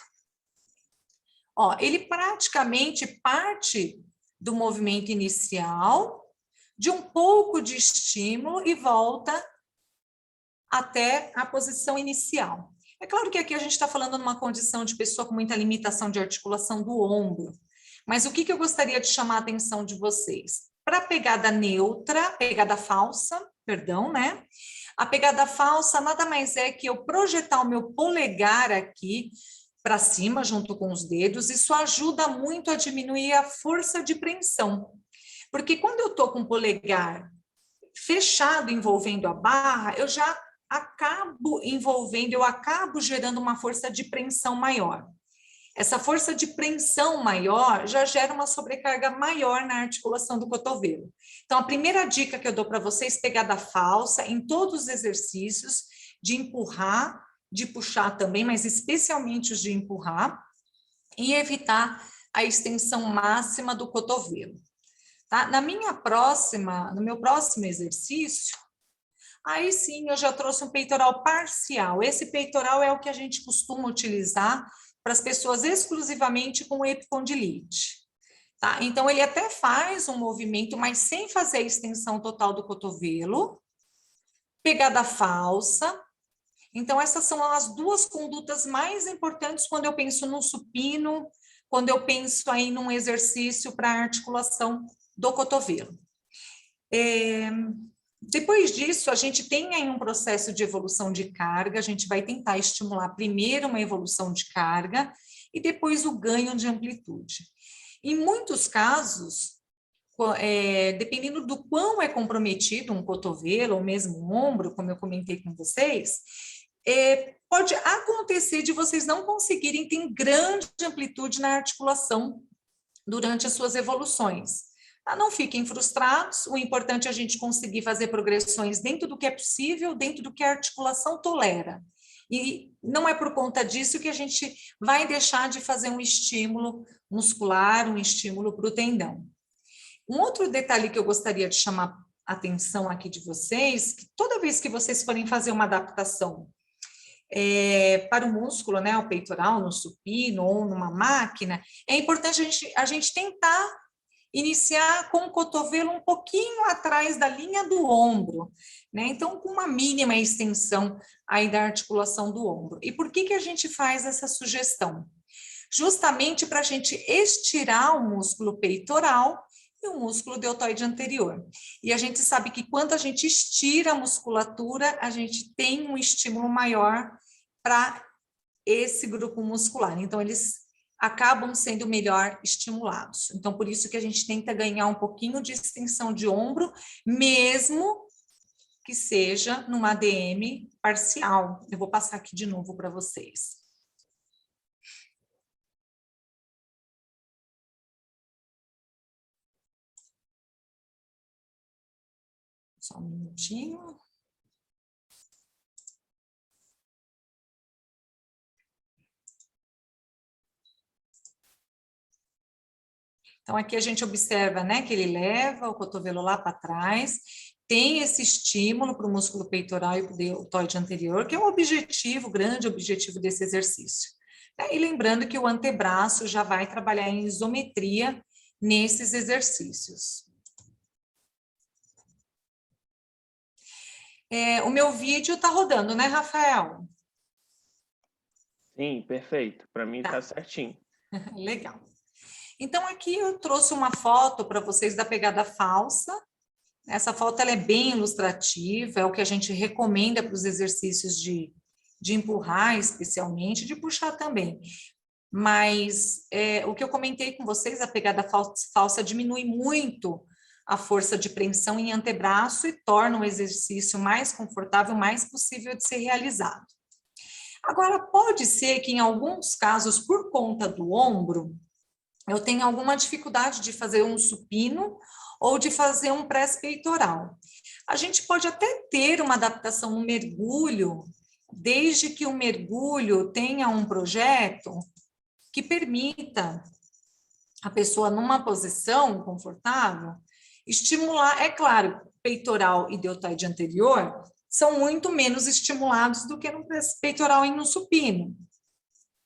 Ó, ele praticamente parte do movimento inicial, de um pouco de estímulo e volta até a posição inicial. É claro que aqui a gente está falando numa condição de pessoa com muita limitação de articulação do ombro, mas o que eu gostaria de chamar a atenção de vocês? Para a pegada neutra, pegada falsa, perdão, né? A pegada falsa nada mais é que eu projetar o meu polegar aqui para cima, junto com os dedos, isso ajuda muito a diminuir a força de preensão. Porque quando eu estou com o polegar fechado envolvendo a barra, eu já acabo envolvendo, eu acabo gerando uma força de preensão maior. Essa força de preensão maior já gera uma sobrecarga maior na articulação do cotovelo. Então, a primeira dica que eu dou para vocês, pegada falsa, em todos os exercícios, de empurrar, de puxar também, mas especialmente os de empurrar, e evitar a extensão máxima do cotovelo. Tá? No meu próximo exercício, aí sim eu já trouxe um peitoral parcial. Esse peitoral é o que a gente costuma utilizar para as pessoas exclusivamente com epicondilite. Tá? Então, ele até faz um movimento, mas sem fazer a extensão total do cotovelo, pegada falsa. Então, essas são as duas condutas mais importantes quando eu penso no supino, quando eu penso aí num exercício para articulação do cotovelo. Depois disso, a gente tem aí um processo de evolução de carga, a gente vai tentar estimular primeiro uma evolução de carga e depois o ganho de amplitude. Em muitos casos, dependendo do quão é comprometido um cotovelo ou mesmo um ombro, como eu comentei com vocês, pode acontecer de vocês não conseguirem ter grande amplitude na articulação durante as suas evoluções. Não fiquem frustrados, o importante é a gente conseguir fazer progressões dentro do que é possível, dentro do que a articulação tolera. E não é por conta disso que a gente vai deixar de fazer um estímulo muscular, um estímulo para o tendão. Um outro detalhe que eu gostaria de chamar a atenção aqui de vocês, que toda vez que vocês forem fazer uma adaptação para o músculo, né, o peitoral, no supino ou numa máquina, é importante a gente tentar iniciar com o cotovelo um pouquinho atrás da linha do ombro, né? Então, com uma mínima extensão aí da articulação do ombro. E por que a gente faz essa sugestão? Justamente para a gente estirar o músculo peitoral e o músculo deltoide anterior. E a gente sabe que quando a gente estira a musculatura, a gente tem um estímulo maior para esse grupo muscular. Então, eles acabam sendo melhor estimulados. Então, por isso que a gente tenta ganhar um pouquinho de extensão de ombro, mesmo que seja numa ADM parcial. Eu vou passar aqui de novo para vocês. Só um minutinho. Então, aqui a gente observa, né, que ele leva o cotovelo lá para trás, tem esse estímulo para o músculo peitoral e para o deltoide anterior, que é o objetivo, o grande objetivo desse exercício. E lembrando que o antebraço já vai trabalhar em isometria nesses exercícios. O meu vídeo está rodando, né, Rafael? Sim, perfeito. Para mim está certinho. Legal. Então, aqui eu trouxe uma foto para vocês da pegada falsa, Essa foto ela é bem ilustrativa, é o que a gente recomenda para os exercícios de empurrar, especialmente, de puxar também. Mas o que eu comentei com vocês, a pegada falsa diminui muito a força de preensão em antebraço e torna o exercício mais confortável, mais possível de ser realizado. Agora, pode ser que em alguns casos, por conta do ombro, eu tenha alguma dificuldade de fazer um supino ou de fazer um pré-peitoral. A gente pode até ter uma adaptação no mergulho, desde que o mergulho tenha um projeto que permita a pessoa, numa posição confortável, estimular, é claro, peitoral e deltoide anterior são muito menos estimulados do que no peitoral e no supino.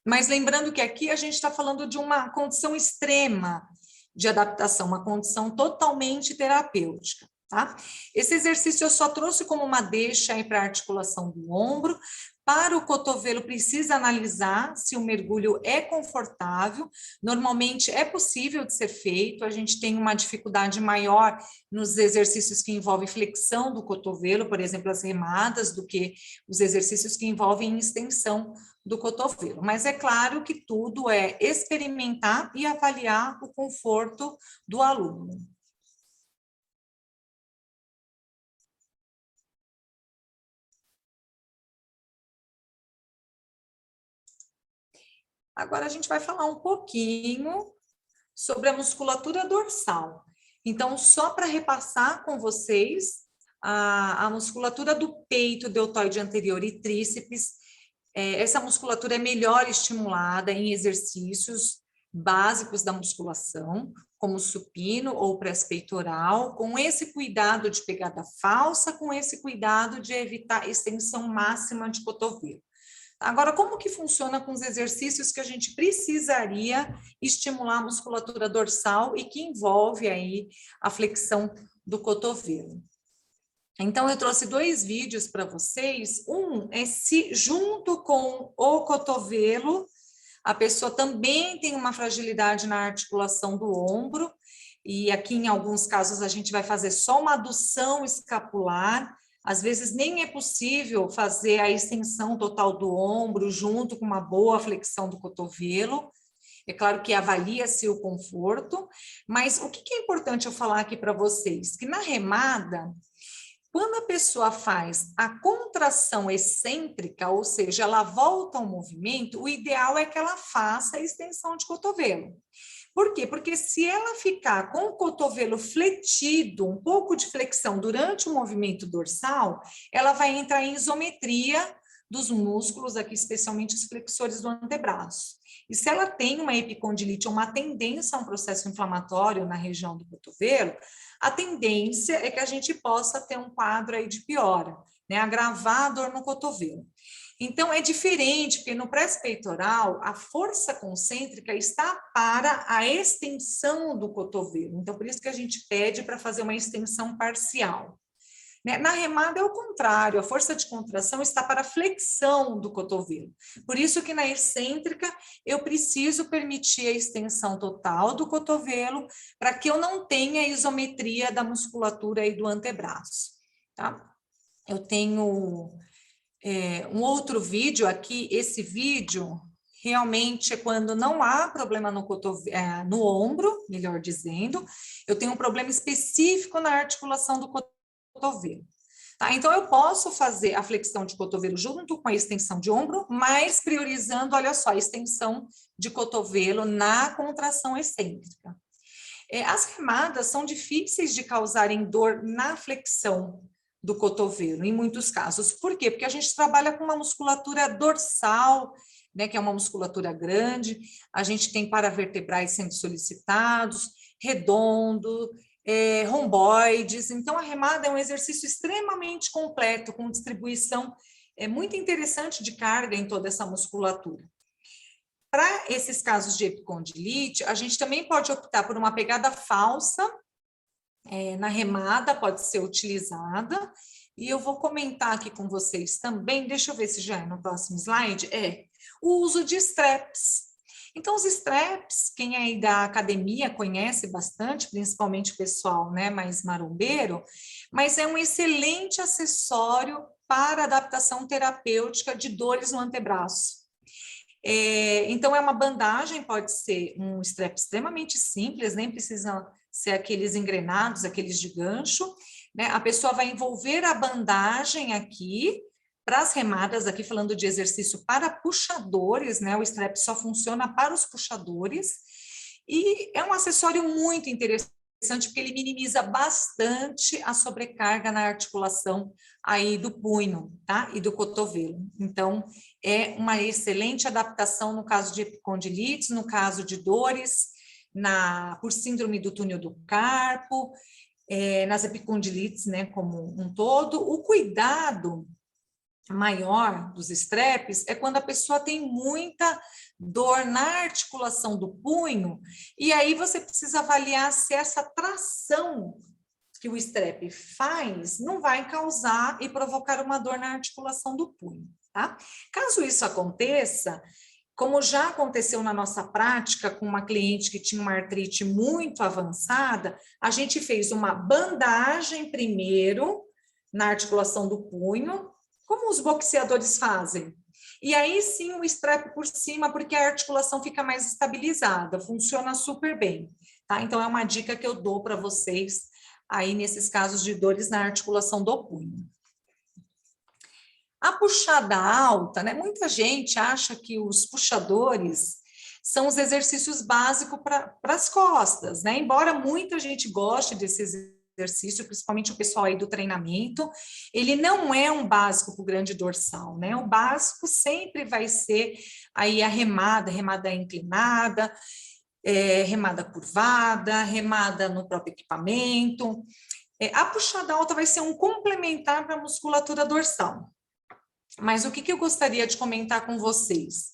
Mas lembrando que aqui a gente está falando de uma condição extrema de adaptação, uma condição totalmente terapêutica. Tá? Esse exercício eu só trouxe como uma deixa aí para a articulação do ombro. Para o cotovelo, precisa analisar se o mergulho é confortável. Normalmente é possível de ser feito, a gente tem uma dificuldade maior nos exercícios que envolvem flexão do cotovelo, por exemplo, as remadas, do que os exercícios que envolvem extensão do cotovelo. Mas é claro que tudo é experimentar e avaliar o conforto do aluno. Agora a gente vai falar um pouquinho sobre a musculatura dorsal. Então, só para repassar com vocês, a musculatura do peito, deltoide anterior e tríceps, essa musculatura é melhor estimulada em exercícios básicos da musculação, como supino ou pré-peitoral, com esse cuidado de pegada falsa, com esse cuidado de evitar extensão máxima de cotovelo. Agora, como que funciona com os exercícios que a gente precisaria estimular a musculatura dorsal e que envolve aí a flexão do cotovelo? Então, eu trouxe 2 vídeos para vocês. Um é se, junto com o cotovelo, a pessoa também tem uma fragilidade na articulação do ombro, e aqui, em alguns casos, a gente vai fazer só uma adução escapular. Às vezes, nem é possível fazer a extensão total do ombro junto com uma boa flexão do cotovelo. É claro que avalia-se o conforto, mas o que é importante eu falar aqui para vocês? Que na remada, quando a pessoa faz a contração excêntrica, ou seja, ela volta ao movimento, o ideal é que ela faça a extensão de cotovelo. Por quê? Porque se ela ficar com o cotovelo fletido, um pouco de flexão durante o movimento dorsal, ela vai entrar em isometria dos músculos, aqui especialmente os flexores do antebraço. E se ela tem uma epicondilite ou uma tendência a um processo inflamatório na região do cotovelo, a tendência é que a gente possa ter um quadro aí de piora, né? Agravar a dor no cotovelo. Então, é diferente, porque no pré-peitoral, a força concêntrica está para a extensão do cotovelo. Então, por isso que a gente pede para fazer uma extensão parcial. Na remada é o contrário, a força de contração está para a flexão do cotovelo. Por isso que na excêntrica eu preciso permitir a extensão total do cotovelo para que eu não tenha isometria da musculatura aí do antebraço. Tá? Eu tenho um outro vídeo aqui, esse vídeo realmente é quando não há problema no cotovelo, no ombro, melhor dizendo, eu tenho um problema específico na articulação do cotovelo. Tá? Então, eu posso fazer a flexão de cotovelo junto com a extensão de ombro, mas priorizando, olha só, a extensão de cotovelo na contração excêntrica. As remadas são difíceis de causarem dor na flexão do cotovelo, em muitos casos. Por quê? Porque a gente trabalha com uma musculatura dorsal, né, que é uma musculatura grande, a gente tem paravertebrais sendo solicitados, redondo, romboides. Então, a remada é um exercício extremamente completo, com distribuição muito interessante de carga em toda essa musculatura. Para esses casos de epicondilite, a gente também pode optar por uma pegada falsa, na remada pode ser utilizada, e eu vou comentar aqui com vocês também, deixa eu ver se já é no próximo slide, o uso de straps. Então, os straps, quem aí da academia conhece bastante, principalmente o pessoal, né, mais marombeiro, mas é um excelente acessório para adaptação terapêutica de dores no antebraço. Então, é uma bandagem, pode ser um strap extremamente simples, nem precisa ser aqueles engrenados, aqueles de gancho, né? A pessoa vai envolver a bandagem aqui, para as remadas, aqui falando de exercício para puxadores, né? O strap só funciona para os puxadores, e é um acessório muito interessante, porque ele minimiza bastante a sobrecarga na articulação aí do punho, tá? E do cotovelo. Então, é uma excelente adaptação no caso de epicondilite, no caso de dores, por síndrome do túnel do carpo, nas epicondilites, né, como um todo. O cuidado maior dos straps é quando a pessoa tem muita dor na articulação do punho, e aí você precisa avaliar se essa tração que o strap faz não vai causar e provocar uma dor na articulação do punho, tá? Caso isso aconteça, como já aconteceu na nossa prática com uma cliente que tinha uma artrite muito avançada, a gente fez uma bandagem primeiro na articulação do punho, como os boxeadores fazem. E aí sim o strap por cima, porque a articulação fica mais estabilizada, funciona super bem, tá? Então é uma dica que eu dou para vocês aí nesses casos de dores na articulação do punho. A puxada alta, né? Muita gente acha que os puxadores são os exercícios básicos para as costas, né? Embora muita gente goste desse exercício, principalmente o pessoal aí do treinamento, ele não é um básico para o grande dorsal, né? O básico sempre vai ser aí a remada inclinada, remada curvada, remada no próprio equipamento. A puxada alta vai ser um complementar para a musculatura dorsal. Mas o que eu gostaria de comentar com vocês?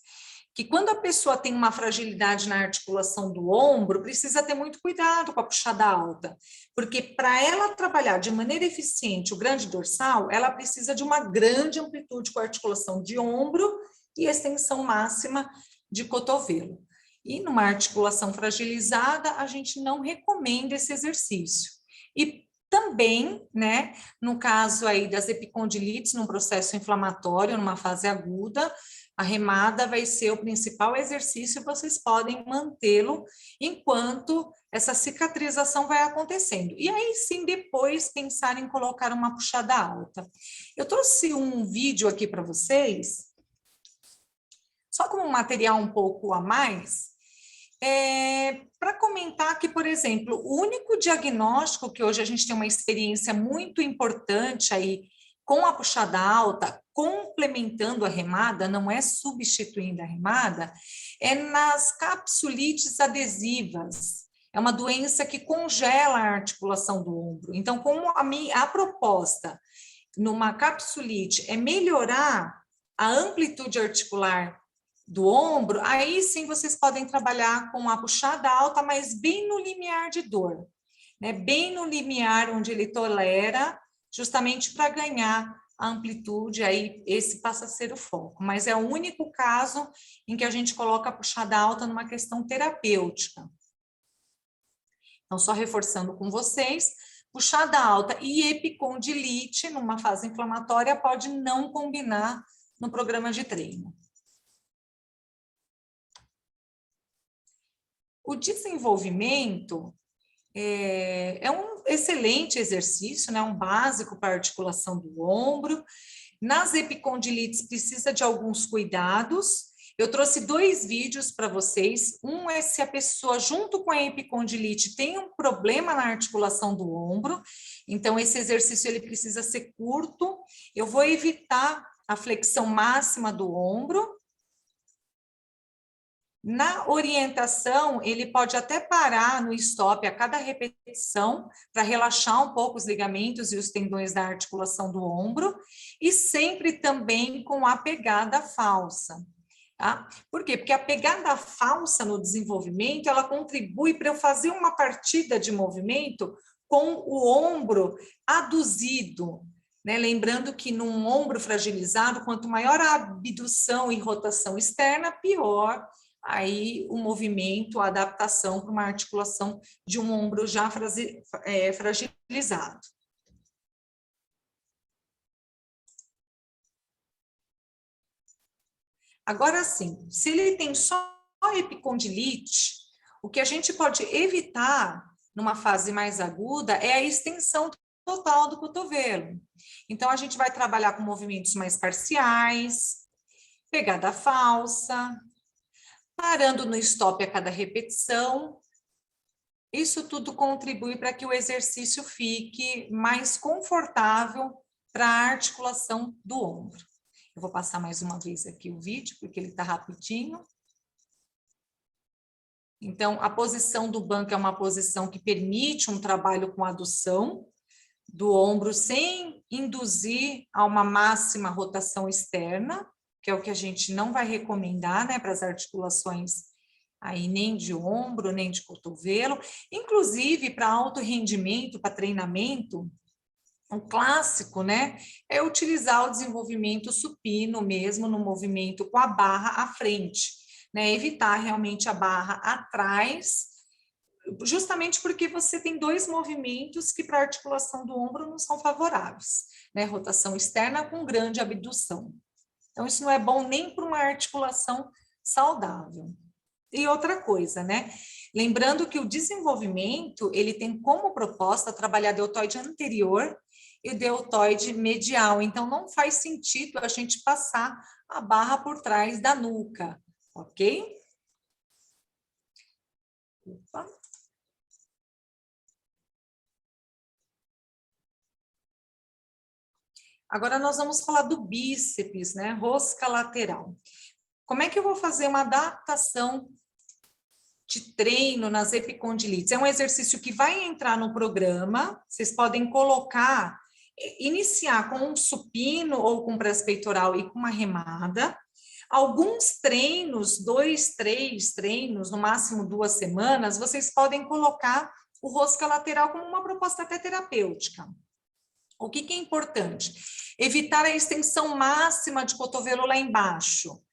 Que quando a pessoa tem uma fragilidade na articulação do ombro, precisa ter muito cuidado com a puxada alta, porque para ela trabalhar de maneira eficiente o grande dorsal, ela precisa de uma grande amplitude com a articulação de ombro e extensão máxima de cotovelo. E numa articulação fragilizada, a gente não recomenda esse exercício. E também, né, no caso aí das epicondilites, num processo inflamatório, numa fase aguda, a remada vai ser o principal exercício, vocês podem mantê-lo enquanto essa cicatrização vai acontecendo. E aí sim, depois pensar em colocar uma puxada alta. Eu trouxe um vídeo aqui para vocês, só como um material um pouco a mais, para comentar que, por exemplo, o único diagnóstico que hoje a gente tem uma experiência muito importante aí com a puxada alta, complementando a remada, não é substituindo a remada, é nas capsulites adesivas. É uma doença que congela a articulação do ombro. Então, como a proposta numa capsulite é melhorar a amplitude articular do ombro, aí sim vocês podem trabalhar com a puxada alta, mas bem no limiar de dor, né? Bem no limiar onde ele tolera, justamente para ganhar a amplitude, aí esse passa a ser o foco. Mas é o único caso em que a gente coloca a puxada alta numa questão terapêutica. Então, só reforçando com vocês, puxada alta e epicondilite, numa fase inflamatória, pode não combinar no programa de treino. O desenvolvimento é um excelente exercício, né? Um básico para a articulação do ombro. Nas epicondilites precisa de alguns cuidados. Eu trouxe 2 vídeos para vocês. Um é se a pessoa, junto com a epicondilite, tem um problema na articulação do ombro. Então, esse exercício ele precisa ser curto. Eu vou evitar a flexão máxima do ombro. Na orientação, ele pode até parar no stop a cada repetição para relaxar um pouco os ligamentos e os tendões da articulação do ombro, e sempre também com a pegada falsa. Tá? Por quê? Porque a pegada falsa no desenvolvimento, ela contribui para eu fazer uma partida de movimento com o ombro aduzido, né? Lembrando que num ombro fragilizado, quanto maior a abdução e rotação externa, pior aí o movimento, a adaptação para uma articulação de um ombro já fragilizado. Agora sim, se ele tem só epicondilite, o que a gente pode evitar numa fase mais aguda é a extensão total do cotovelo. Então, a gente vai trabalhar com movimentos mais parciais, pegada falsa, parando no stop a cada repetição. Isso tudo contribui para que o exercício fique mais confortável para a articulação do ombro. Eu vou passar mais uma vez aqui o vídeo, porque ele está rapidinho. Então, a posição do banco é uma posição que permite um trabalho com adução do ombro sem induzir a uma máxima rotação externa, que é o que a gente não vai recomendar, né, para as articulações aí nem de ombro, nem de cotovelo, inclusive para alto rendimento, para treinamento. Um clássico, né, é utilizar o desenvolvimento supino mesmo no movimento com a barra à frente, né, evitar realmente a barra atrás, justamente porque você tem dois movimentos que para a articulação do ombro não são favoráveis, né, rotação externa com grande abdução. Então, isso não é bom nem para uma articulação saudável. E outra coisa, né, lembrando que o desenvolvimento, ele tem como proposta trabalhar deltoide anterior e deltoide medial, então não faz sentido a gente passar a barra por trás da nuca, ok? Opa. Agora nós vamos falar do bíceps, né, rosca lateral. Como é que eu vou fazer uma adaptação de treino nas epicondilites? É um exercício que vai entrar no programa, vocês podem colocar, iniciar com um supino ou com press peitoral e com uma remada. Alguns treinos, 2, 3 treinos, no máximo 2 semanas, vocês podem colocar o rosca lateral como uma proposta até terapêutica. O que é importante? Evitar a extensão máxima de cotovelo lá embaixo.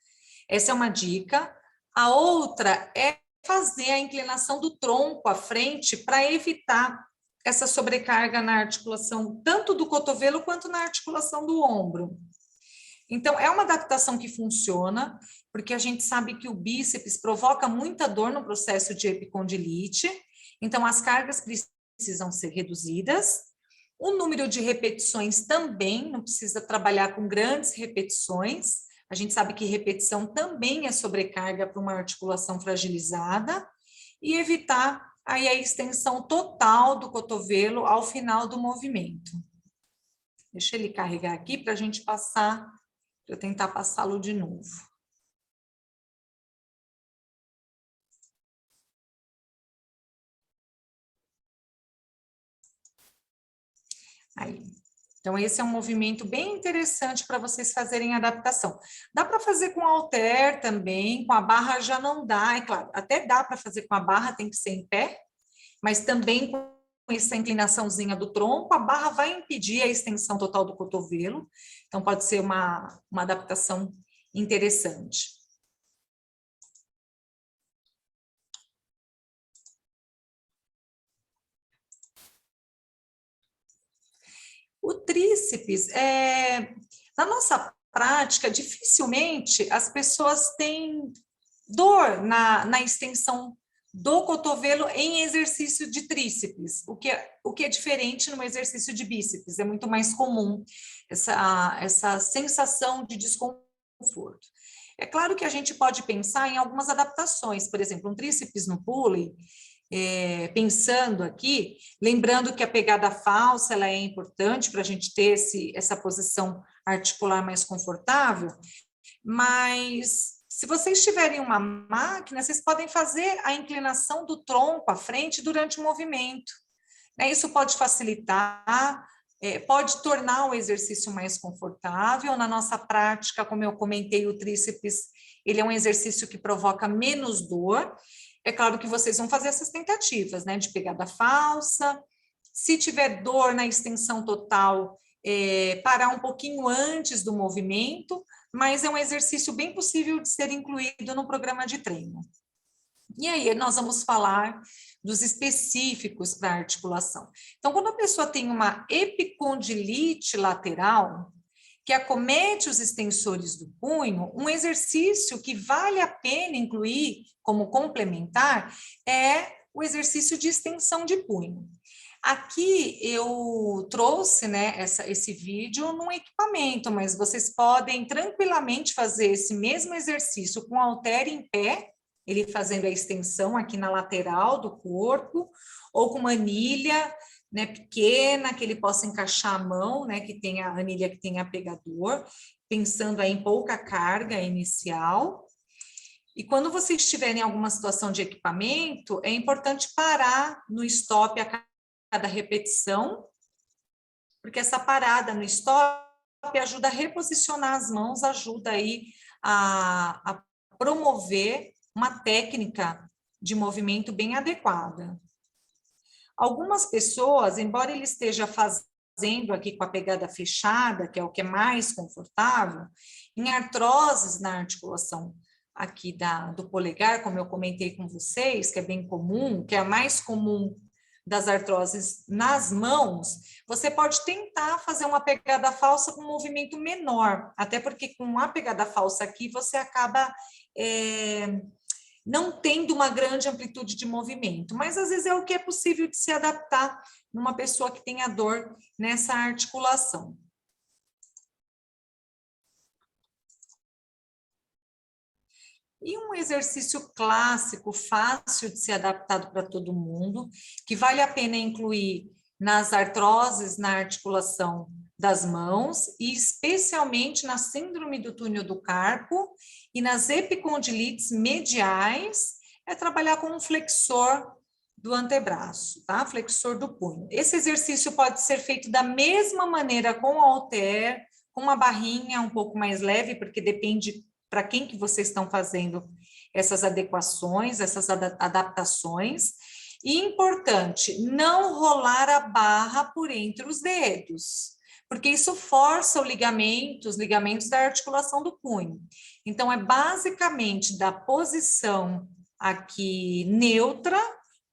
Essa é uma dica. A outra é fazer a inclinação do tronco à frente para evitar essa sobrecarga na articulação, tanto do cotovelo quanto na articulação do ombro. Então, é uma adaptação que funciona, porque a gente sabe que o bíceps provoca muita dor no processo de epicondilite, então as cargas precisam ser reduzidas. O número de repetições também, não precisa trabalhar com grandes repetições. A gente sabe que repetição também é sobrecarga para uma articulação fragilizada. E evitar aí a extensão total do cotovelo ao final do movimento. Deixa ele carregar aqui para a gente passar, para eu tentar passá-lo de novo. Aí. Então, esse é um movimento bem interessante para vocês fazerem adaptação. Dá para fazer com halter também, com a barra já não dá, é claro, até dá para fazer com a barra, tem que ser em pé, mas também com essa inclinaçãozinha do tronco, a barra vai impedir a extensão total do cotovelo, então pode ser uma adaptação interessante. O tríceps, na nossa prática, dificilmente as pessoas têm dor na extensão do cotovelo em exercício de tríceps, o que é diferente no exercício de bíceps, é muito mais comum essa sensação de desconforto. É claro que a gente pode pensar em algumas adaptações, por exemplo, um tríceps no pulley, pensando aqui, lembrando que a pegada falsa ela é importante para a gente ter essa posição articular mais confortável, mas se vocês tiverem uma máquina, vocês podem fazer a inclinação do tronco à frente durante o movimento. Isso pode facilitar, pode tornar o exercício mais confortável. Na nossa prática, como eu comentei, o tríceps, ele é um exercício que provoca menos dor. É claro que vocês vão fazer essas tentativas, né, de pegada falsa. Se tiver dor na extensão total, parar um pouquinho antes do movimento, mas é um exercício bem possível de ser incluído no programa de treino. E aí nós vamos falar dos específicos para articulação. Então, quando a pessoa tem uma epicondilite lateral, que acomete os extensores do punho, um exercício que vale a pena incluir como complementar é o exercício de extensão de punho. Aqui eu trouxe, né, esse vídeo num equipamento, mas vocês podem tranquilamente fazer esse mesmo exercício com halter em pé, ele fazendo a extensão aqui na lateral do corpo, ou com uma anilha, né, pequena, que ele possa encaixar a mão, né, que tenha a anilha que tenha pegador, pensando aí em pouca carga inicial. E quando vocês estiverem em alguma situação de equipamento, é importante parar no stop a cada repetição, porque essa parada no stop ajuda a reposicionar as mãos, ajuda aí a promover uma técnica de movimento bem adequada. Algumas pessoas, embora ele esteja fazendo aqui com a pegada fechada, que é o que é mais confortável, em artroses na articulação aqui do polegar, como eu comentei com vocês, que é bem comum, que é a mais comum das artroses nas mãos, você pode tentar fazer uma pegada falsa com um movimento menor, até porque com a pegada falsa aqui você acaba não tendo uma grande amplitude de movimento, mas às vezes é o que é possível de se adaptar numa pessoa que tenha dor nessa articulação. E um exercício clássico, fácil de ser adaptado para todo mundo, que vale a pena incluir nas artroses na articulação das mãos, e especialmente na síndrome do túnel do carpo e nas epicondilites mediais, é trabalhar com um flexor do antebraço, tá? Flexor do punho. Esse exercício pode ser feito da mesma maneira com o halter, com uma barrinha um pouco mais leve, porque depende para quem que vocês estão fazendo essas adequações, essas adaptações. E importante, não rolar a barra por entre os dedos, porque isso força os ligamentos da articulação do punho. Então, é basicamente da posição aqui neutra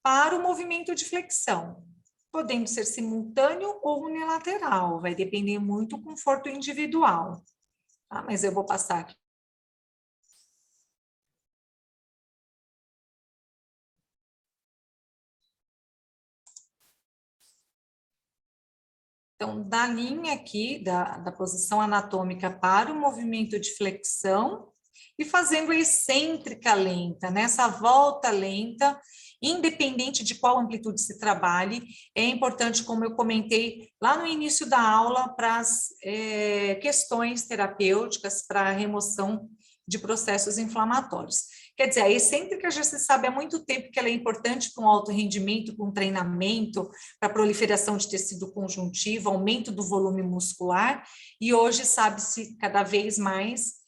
para o movimento de flexão, podendo ser simultâneo ou unilateral, vai depender muito do conforto individual. Tá? Mas eu vou passar aqui. Então, da linha aqui, da posição anatômica para o movimento de flexão e fazendo a excêntrica lenta, nessa volta lenta, independente de qual amplitude se trabalhe, é importante, como eu comentei lá no início da aula, para as questões terapêuticas, para a remoção de processos inflamatórios. Quer dizer, a excêntrica já se sabe há muito tempo que ela é importante para um alto rendimento, para um treinamento, para a proliferação de tecido conjuntivo, aumento do volume muscular, e hoje sabe-se cada vez mais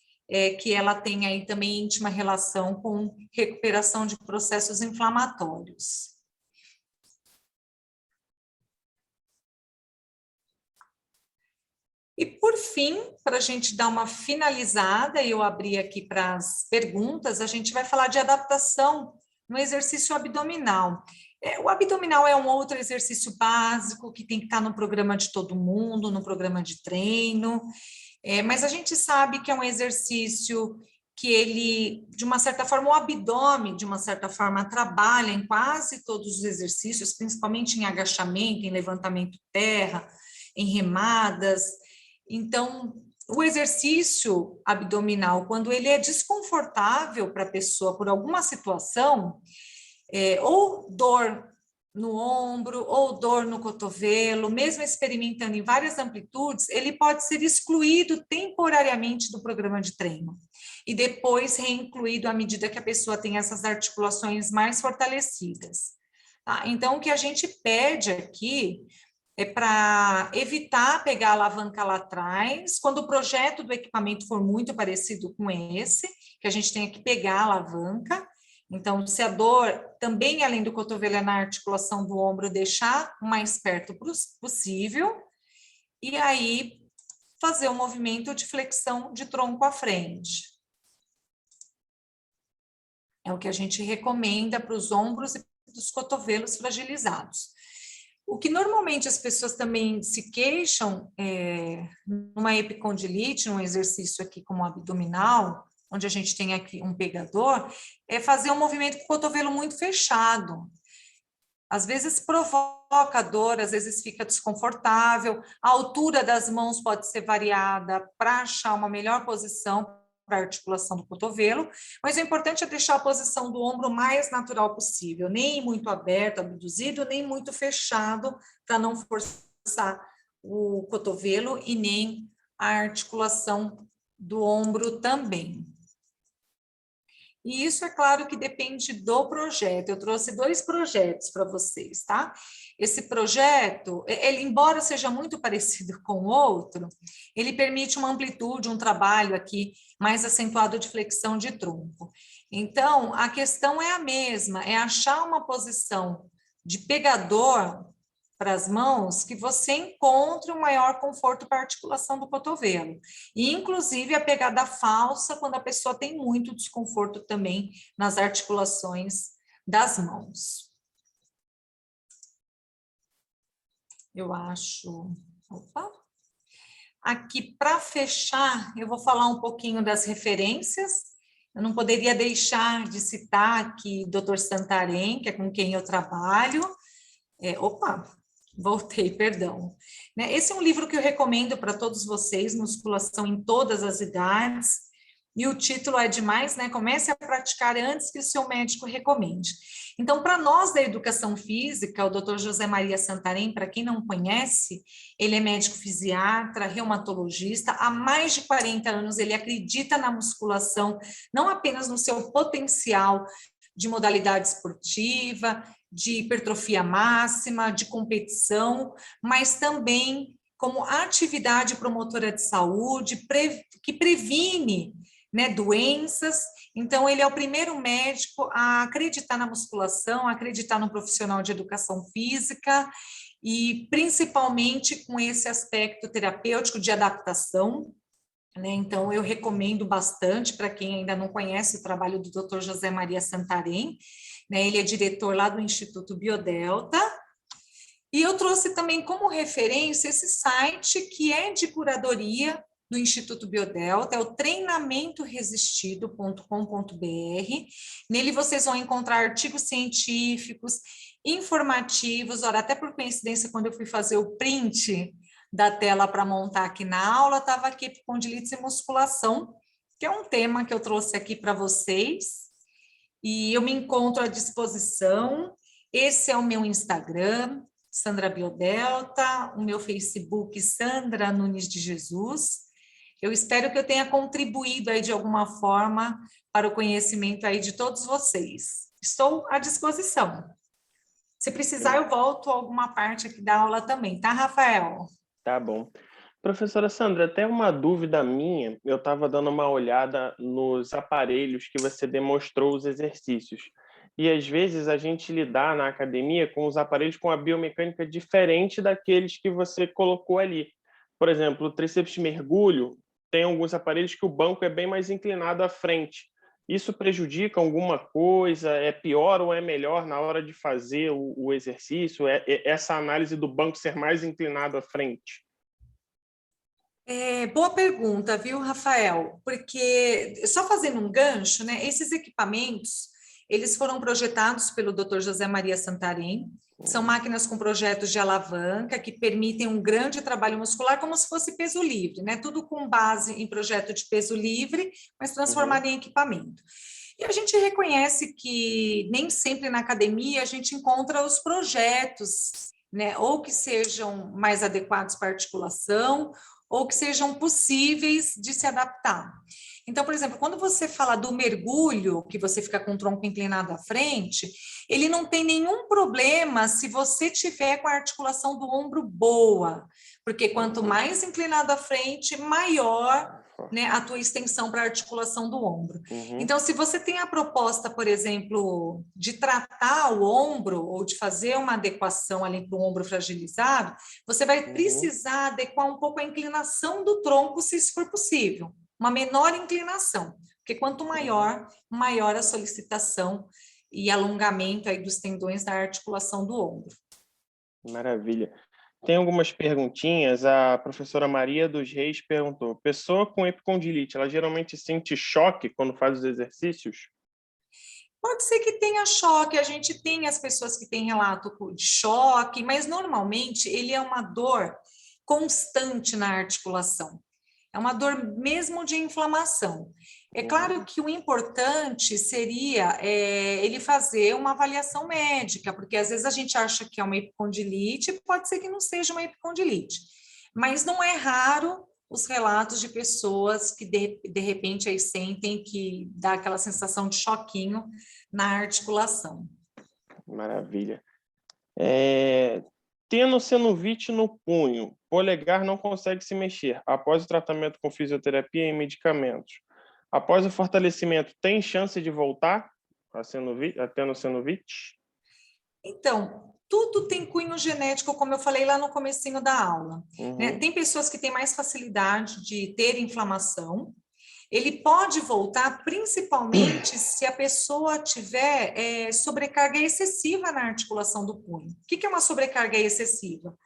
que ela tem aí também íntima relação com recuperação de processos inflamatórios. E, por fim, para a gente dar uma finalizada, e eu abri aqui para as perguntas, a gente vai falar de adaptação no exercício abdominal. O abdominal é um outro exercício básico que tem que estar no programa de todo mundo, no programa de treino, mas a gente sabe que é um exercício que ele, de uma certa forma, o abdômen, de uma certa forma, trabalha em quase todos os exercícios, principalmente em agachamento, em levantamento terra, em remadas. Então, o exercício abdominal, quando ele é desconfortável para a pessoa por alguma situação, ou dor no ombro, ou dor no cotovelo, mesmo experimentando em várias amplitudes, ele pode ser excluído temporariamente do programa de treino e depois reincluído à medida que a pessoa tem essas articulações mais fortalecidas. Tá? Então, o que a gente pede aqui é para evitar pegar a alavanca lá atrás, quando o projeto do equipamento for muito parecido com esse, que a gente tenha que pegar a alavanca. Então, se a dor também, além do cotovelo, é na articulação do ombro, deixar o mais perto possível, e aí fazer o movimento de flexão de tronco à frente. É o que a gente recomenda para os ombros e dos cotovelos fragilizados. O que normalmente as pessoas também se queixam, numa epicondilite, num exercício aqui como abdominal, onde a gente tem aqui um pegador, é fazer um movimento com o cotovelo muito fechado. Às vezes provoca dor, às vezes fica desconfortável, a altura das mãos pode ser variada para achar uma melhor posição para a articulação do cotovelo, mas o importante é deixar a posição do ombro mais natural possível, nem muito aberto, abduzido, nem muito fechado, para não forçar o cotovelo e nem a articulação do ombro também. E isso é claro que depende do projeto. Eu trouxe 2 projetos para vocês, tá? Esse projeto, ele, embora seja muito parecido com o outro, ele permite uma amplitude, um trabalho aqui mais acentuado de flexão de tronco. Então, a questão é a mesma, é achar uma posição de pegador para as mãos que você encontre um maior conforto para a articulação do cotovelo. E, inclusive, a pegada falsa, quando a pessoa tem muito desconforto também nas articulações das mãos. Eu acho... Opa! Aqui, para fechar, eu vou falar um pouquinho das referências. Eu não poderia deixar de citar aqui Dr. Santarém, que é com quem eu trabalho. Opa! Voltei, perdão. Esse é um livro que eu recomendo para todos vocês, Musculação em Todas as Idades, e o título é demais, né? Comece a praticar antes que o seu médico recomende. Então, para nós da educação física, o Dr. José Maria Santarém, para quem não conhece, ele é médico fisiatra, reumatologista, há mais de 40 anos ele acredita na musculação, não apenas no seu potencial de modalidade esportiva, de hipertrofia máxima, de competição, mas também como atividade promotora de saúde, que previne, né, doenças. Então, ele é o primeiro médico a acreditar na musculação, a acreditar no profissional de educação física, e principalmente com esse aspecto terapêutico de adaptação, né? Então, eu recomendo bastante para quem ainda não conhece o trabalho do Dr. José Maria Santarém, né? Ele é diretor lá do Instituto Biodelta, e eu trouxe também como referência esse site que é de curadoria do Instituto Biodelta, é o treinamentoresistido.com.br. Nele vocês vão encontrar artigos científicos, informativos. Ora, até por coincidência, quando eu fui fazer o print da tela para montar aqui na aula, estava aqui epicondilite e musculação, que é um tema que eu trouxe aqui para vocês, e eu me encontro à disposição. Esse é o meu Instagram, Sandra Biodelta, o meu Facebook, Sandra Nunes de Jesus. Eu espero que eu tenha contribuído aí de alguma forma para o conhecimento aí de todos vocês. Estou à disposição. Se precisar, eu volto a alguma parte aqui da aula também, tá, Rafael? Tá bom. Professora Sandra, até uma dúvida minha, eu estava dando uma olhada nos aparelhos que você demonstrou os exercícios. E às vezes a gente lidar na academia com os aparelhos com a biomecânica diferente daqueles que você colocou ali. Por exemplo, o tríceps de mergulho, tem alguns aparelhos que o banco é bem mais inclinado à frente. Isso prejudica alguma coisa? É pior ou é melhor na hora de fazer o exercício? Essa análise do banco ser mais inclinado à frente? Boa pergunta, viu, Rafael? Porque, só fazendo um gancho, né, esses equipamentos, eles foram projetados pelo Dr. José Maria Santarém, são máquinas com projetos de alavanca que permitem um grande trabalho muscular como se fosse peso livre, né? Tudo com base em projeto de peso livre, mas transformado em equipamento. E a gente reconhece que nem sempre na academia a gente encontra os projetos, né? Ou que sejam mais adequados para articulação, ou que sejam possíveis de se adaptar. Então, por exemplo, quando você fala do mergulho, que você fica com o tronco inclinado à frente, ele não tem nenhum problema se você tiver com a articulação do ombro boa, porque quanto mais inclinado à frente, maior né, a tua extensão para a articulação do ombro. Uhum. Então, se você tem a proposta, por exemplo, de tratar o ombro ou de fazer uma adequação ali para o ombro fragilizado, você vai precisar adequar um pouco a inclinação do tronco, se isso for possível. Uma menor inclinação, porque quanto maior, maior a solicitação e alongamento aí dos tendões da articulação do ombro. Maravilha. Tem algumas perguntinhas. A professora Maria dos Reis perguntou: pessoa com epicondilite, ela geralmente sente choque quando faz os exercícios? Pode ser que tenha choque, a gente tem as pessoas que têm relato de choque, mas normalmente ele é uma dor constante na articulação. É uma dor mesmo de inflamação. É claro que o importante seria ele fazer uma avaliação médica, porque às vezes a gente acha que é uma epicondilite, pode ser que não seja uma epicondilite. Mas não é raro os relatos de pessoas que de repente aí sentem que dá aquela sensação de choquinho na articulação. Maravilha. Tendo senovite no punho, polegar não consegue se mexer. Após o tratamento com fisioterapia e medicamentos, após o fortalecimento, tem chance de voltar a tendo senovite? Então, tudo tem cunho genético, como eu falei lá no comecinho da aula. Né? Tem pessoas que têm mais facilidade de ter inflamação. Ele pode voltar principalmente se a pessoa tiver sobrecarga excessiva na articulação do punho. O que é uma sobrecarga excessiva?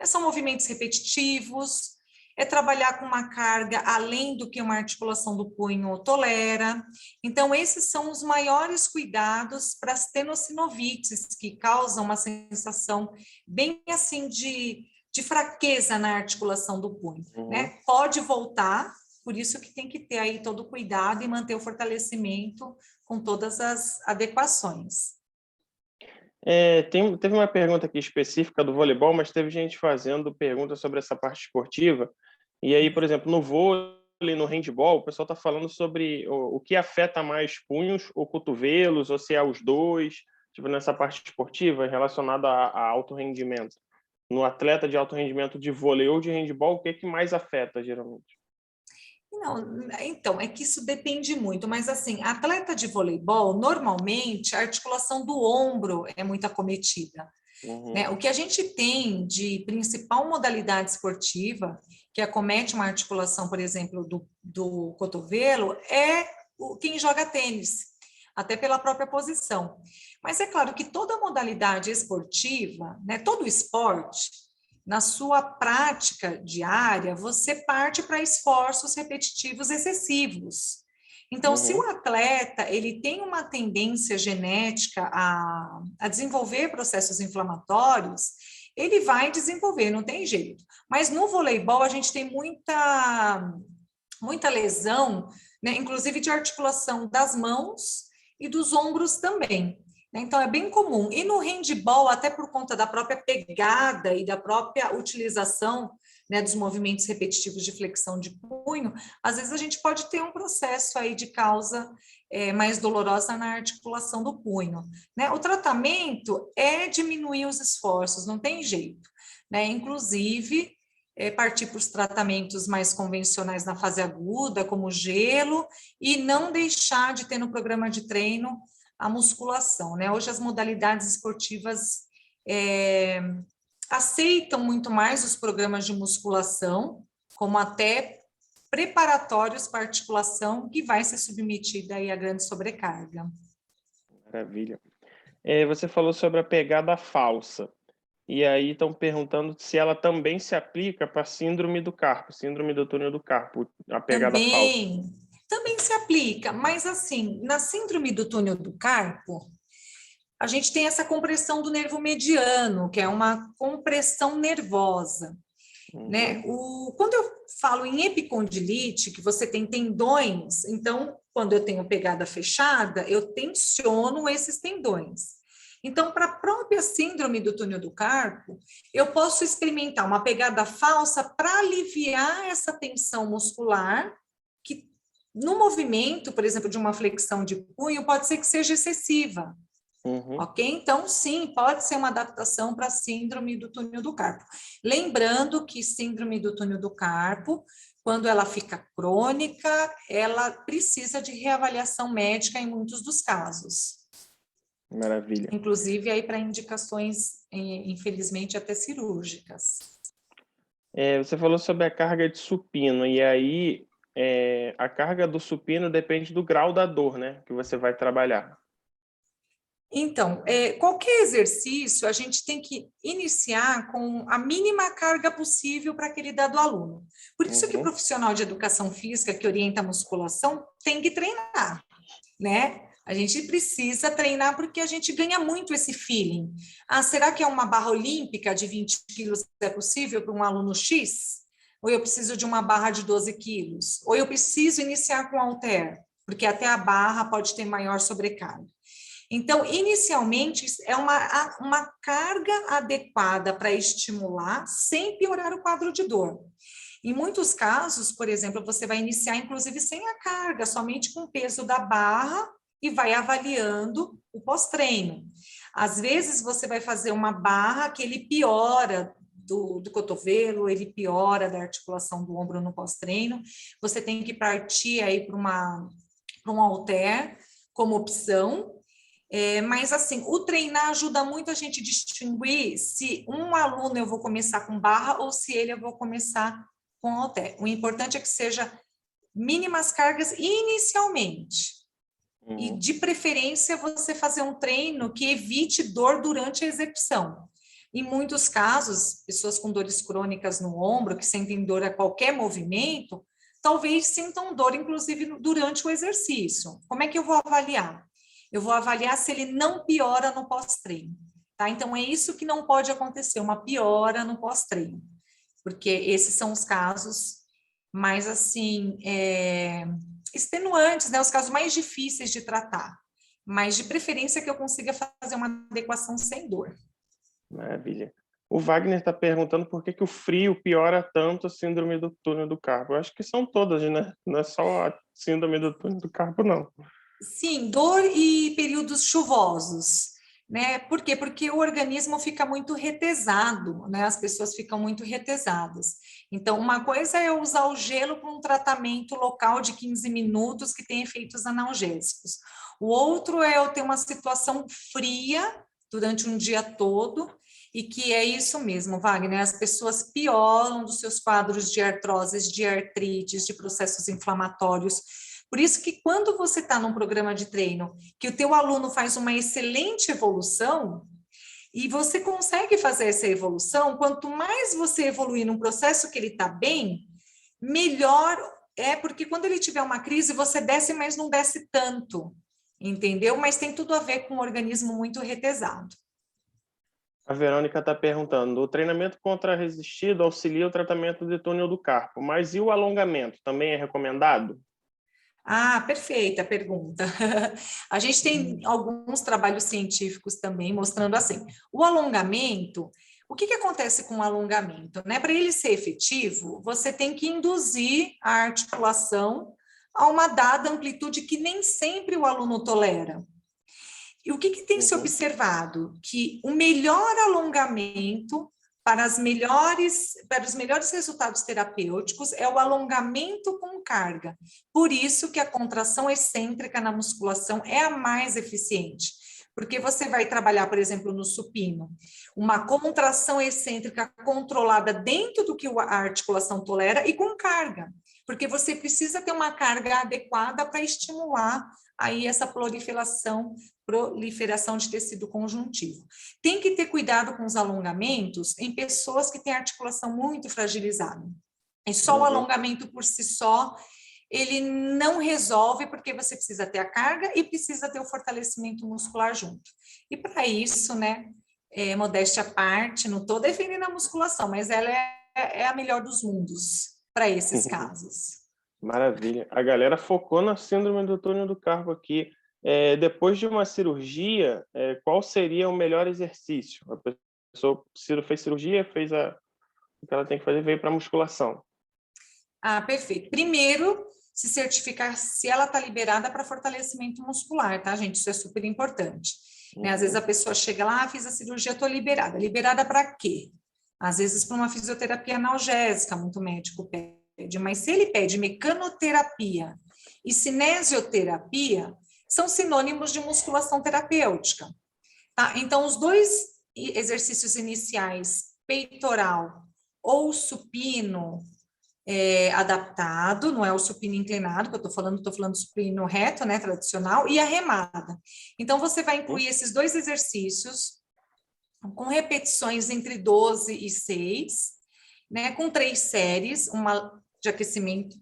São movimentos repetitivos, é trabalhar com uma carga além do que uma articulação do punho tolera. Então, esses são os maiores cuidados para as tenossinovites, que causam uma sensação bem assim de fraqueza na articulação do punho. Né? Pode voltar, por isso que tem que ter aí todo o cuidado e manter o fortalecimento com todas as adequações. Teve uma pergunta aqui específica do voleibol, mas teve gente fazendo perguntas sobre essa parte esportiva. E aí, por exemplo, no vôlei, no handball, o pessoal está falando sobre o que afeta mais punhos ou cotovelos, ou se é os dois, tipo, nessa parte esportiva relacionada a alto rendimento. No atleta de alto rendimento de vôlei ou de handball, o que é que mais afeta, geralmente? Não, então, é que isso depende muito, mas assim, atleta de voleibol, normalmente a articulação do ombro é muito acometida. Né? O que a gente tem de principal modalidade esportiva que acomete uma articulação, por exemplo, do cotovelo, é quem joga tênis, até pela própria posição. Mas é claro que toda modalidade esportiva, né, todo esporte, na sua prática diária, você parte para esforços repetitivos excessivos. Então, se o atleta ele tem uma tendência genética a desenvolver processos inflamatórios, ele vai desenvolver, não tem jeito. Mas no voleibol a gente tem muita lesão, né, inclusive de articulação das mãos e dos ombros também. Então, é bem comum. E no handball, até por conta da própria pegada e da própria utilização, né, dos movimentos repetitivos de flexão de punho, às vezes a gente pode ter um processo aí de causa mais dolorosa na articulação do punho. Né? O tratamento é diminuir os esforços, não tem jeito. Né? Inclusive, partir para os tratamentos mais convencionais na fase aguda, como gelo, e não deixar de ter no programa de treino a musculação, né? Hoje as modalidades esportivas aceitam muito mais os programas de musculação, como até preparatórios para articulação, que vai ser submetida aí a grande sobrecarga. Maravilha. Você falou sobre a pegada falsa, e aí estão perguntando se ela também se aplica para síndrome do carpo, síndrome do túnel do carpo, a pegada falsa. Também se aplica, mas assim, na síndrome do túnel do carpo, a gente tem essa compressão do nervo mediano, que é uma compressão nervosa. Né? Quando eu falo em epicondilite, que você tem tendões, então, quando eu tenho pegada fechada, eu tensiono esses tendões. Então, para a própria síndrome do túnel do carpo, eu posso experimentar uma pegada falsa para aliviar essa tensão muscular, que no movimento, por exemplo, de uma flexão de punho, pode ser que seja excessiva. Ok? Então, sim, pode ser uma adaptação para a síndrome do túnel do carpo. Lembrando que síndrome do túnel do carpo, Quando ela fica crônica, ela precisa de reavaliação médica em muitos dos casos. Maravilha. Inclusive aí para indicações, infelizmente, até cirúrgicas. Você falou sobre a carga de supino, e aí a carga do supino depende do grau da dor, né, que você vai trabalhar. Então, qualquer exercício, a gente tem que iniciar com a mínima carga possível para aquele dado aluno. Por isso que o profissional de educação física que orienta a musculação tem que treinar, né? A gente precisa treinar porque a gente ganha muito esse feeling. Ah, será que uma barra olímpica de 20 quilos é possível para um aluno X? Ou eu preciso de uma barra de 12 quilos? Ou eu preciso iniciar com halter? Porque até a barra pode ter maior sobrecarga. Então, inicialmente, é uma carga adequada para estimular, sem piorar o quadro de dor. Em muitos casos, por exemplo, você vai iniciar, inclusive, sem a carga, somente com o peso da barra e vai avaliando o pós-treino. Às vezes, você vai fazer uma barra que ele piora do cotovelo, ele piora da articulação do ombro no pós-treino. Você tem que partir aí para um halter como opção. Mas, assim, o treinar ajuda muito a gente distinguir se um aluno eu vou começar com barra ou se ele eu vou começar com halter. O importante é que seja mínimas cargas inicialmente. E, de preferência, você fazer um treino que evite dor durante a execução. Em muitos casos, pessoas com dores crônicas no ombro, que sentem dor a qualquer movimento, talvez sintam dor, inclusive, durante o exercício. Como é que eu vou avaliar? Eu vou avaliar se ele não piora no pós-treino, tá? Então, é isso que não pode acontecer, uma piora no pós-treino, porque esses são os casos mais, assim, extenuantes, né? Os casos mais difíceis de tratar, mas de preferência que eu consiga fazer uma adequação sem dor. Maravilha. O Wagner está perguntando por que o frio piora tanto a síndrome do túnel do carpo. Eu acho que são todas, né? Não é só a síndrome do túnel do carpo, não. Sim, dor e períodos chuvosos, né? Por quê? Porque o organismo fica muito retesado, né? As pessoas ficam muito retesadas. Então, uma coisa é usar o gelo para um tratamento local de 15 minutos que tem efeitos analgésicos. O outro é eu ter uma situação fria durante um dia todo, e que é isso mesmo, Wagner, as pessoas pioram dos seus quadros de artroses, de artrites, de processos inflamatórios. Por isso que quando você está num programa de treino, que o teu aluno faz uma excelente evolução, e você consegue fazer essa evolução, quanto mais você evoluir num processo que ele está bem, melhor é, porque quando ele tiver uma crise, você desce, mas não desce tanto, entendeu? Mas tem tudo a ver com um organismo muito retesado. A Verônica está perguntando, o treinamento contra-resistido auxilia o tratamento de túnel do carpo, mas e o alongamento, também é recomendado? Ah, perfeita pergunta. A gente tem alguns trabalhos científicos também mostrando assim, o alongamento, o que acontece com o alongamento, né? Para ele ser efetivo, você tem que induzir a articulação a uma dada amplitude que nem sempre o aluno tolera. E o que tem se observado? Que o melhor alongamento para os melhores resultados terapêuticos é o alongamento com carga. Por isso que a contração excêntrica na musculação é a mais eficiente. Porque você vai trabalhar, por exemplo, no supino, uma contração excêntrica controlada dentro do que a articulação tolera e com carga. Porque você precisa ter uma carga adequada para estimular aí essa proliferação de tecido conjuntivo. Tem que ter cuidado com os alongamentos em pessoas que têm articulação muito fragilizada. E só o alongamento por si só, ele não resolve, porque você precisa ter a carga e precisa ter o fortalecimento muscular junto. E para isso, né, modéstia à parte, não estou defendendo a musculação, mas ela é a melhor dos mundos para esses casos. Maravilha. A galera focou na síndrome do túnel do carpo aqui. Depois de uma cirurgia, qual seria o melhor exercício? A pessoa fez cirurgia, fez o que ela tem que fazer, veio para a musculação. Ah, perfeito. Primeiro, se certificar se ela está liberada para fortalecimento muscular, tá, gente? Isso é super importante. Né? Às vezes a pessoa chega lá, fiz a cirurgia, estou liberada. Liberada para quê? Às vezes para uma fisioterapia analgésica, muito médico pede. pede, mas se ele pede mecanoterapia e cinesioterapia, são sinônimos de musculação terapêutica, tá? Então, os dois exercícios iniciais, peitoral ou supino adaptado, não é o supino inclinado, que eu estou falando supino reto, né, tradicional, e a remada. Então, você vai incluir esses dois exercícios com repetições entre 12 e 6, né, com 3 séries, uma de aquecimento,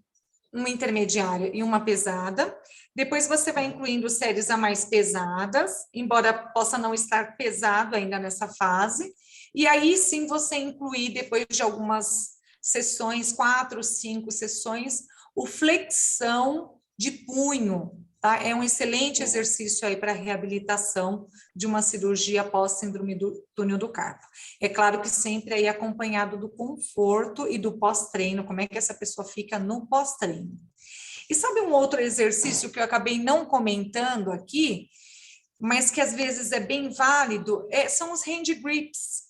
uma intermediária e uma pesada. Depois você vai incluindo séries a mais pesadas, embora possa não estar pesado ainda nessa fase. E aí sim você incluir, depois de algumas sessões, 4, 5 sessões, o flexão de punho, tá? É um excelente exercício aí para reabilitação de uma cirurgia pós-síndrome do túnel do carpo. É claro que sempre aí acompanhado do conforto e do pós-treino, como é que essa pessoa fica no pós-treino. E sabe um outro exercício que eu acabei não comentando aqui, mas que às vezes é bem válido, são os hand grips.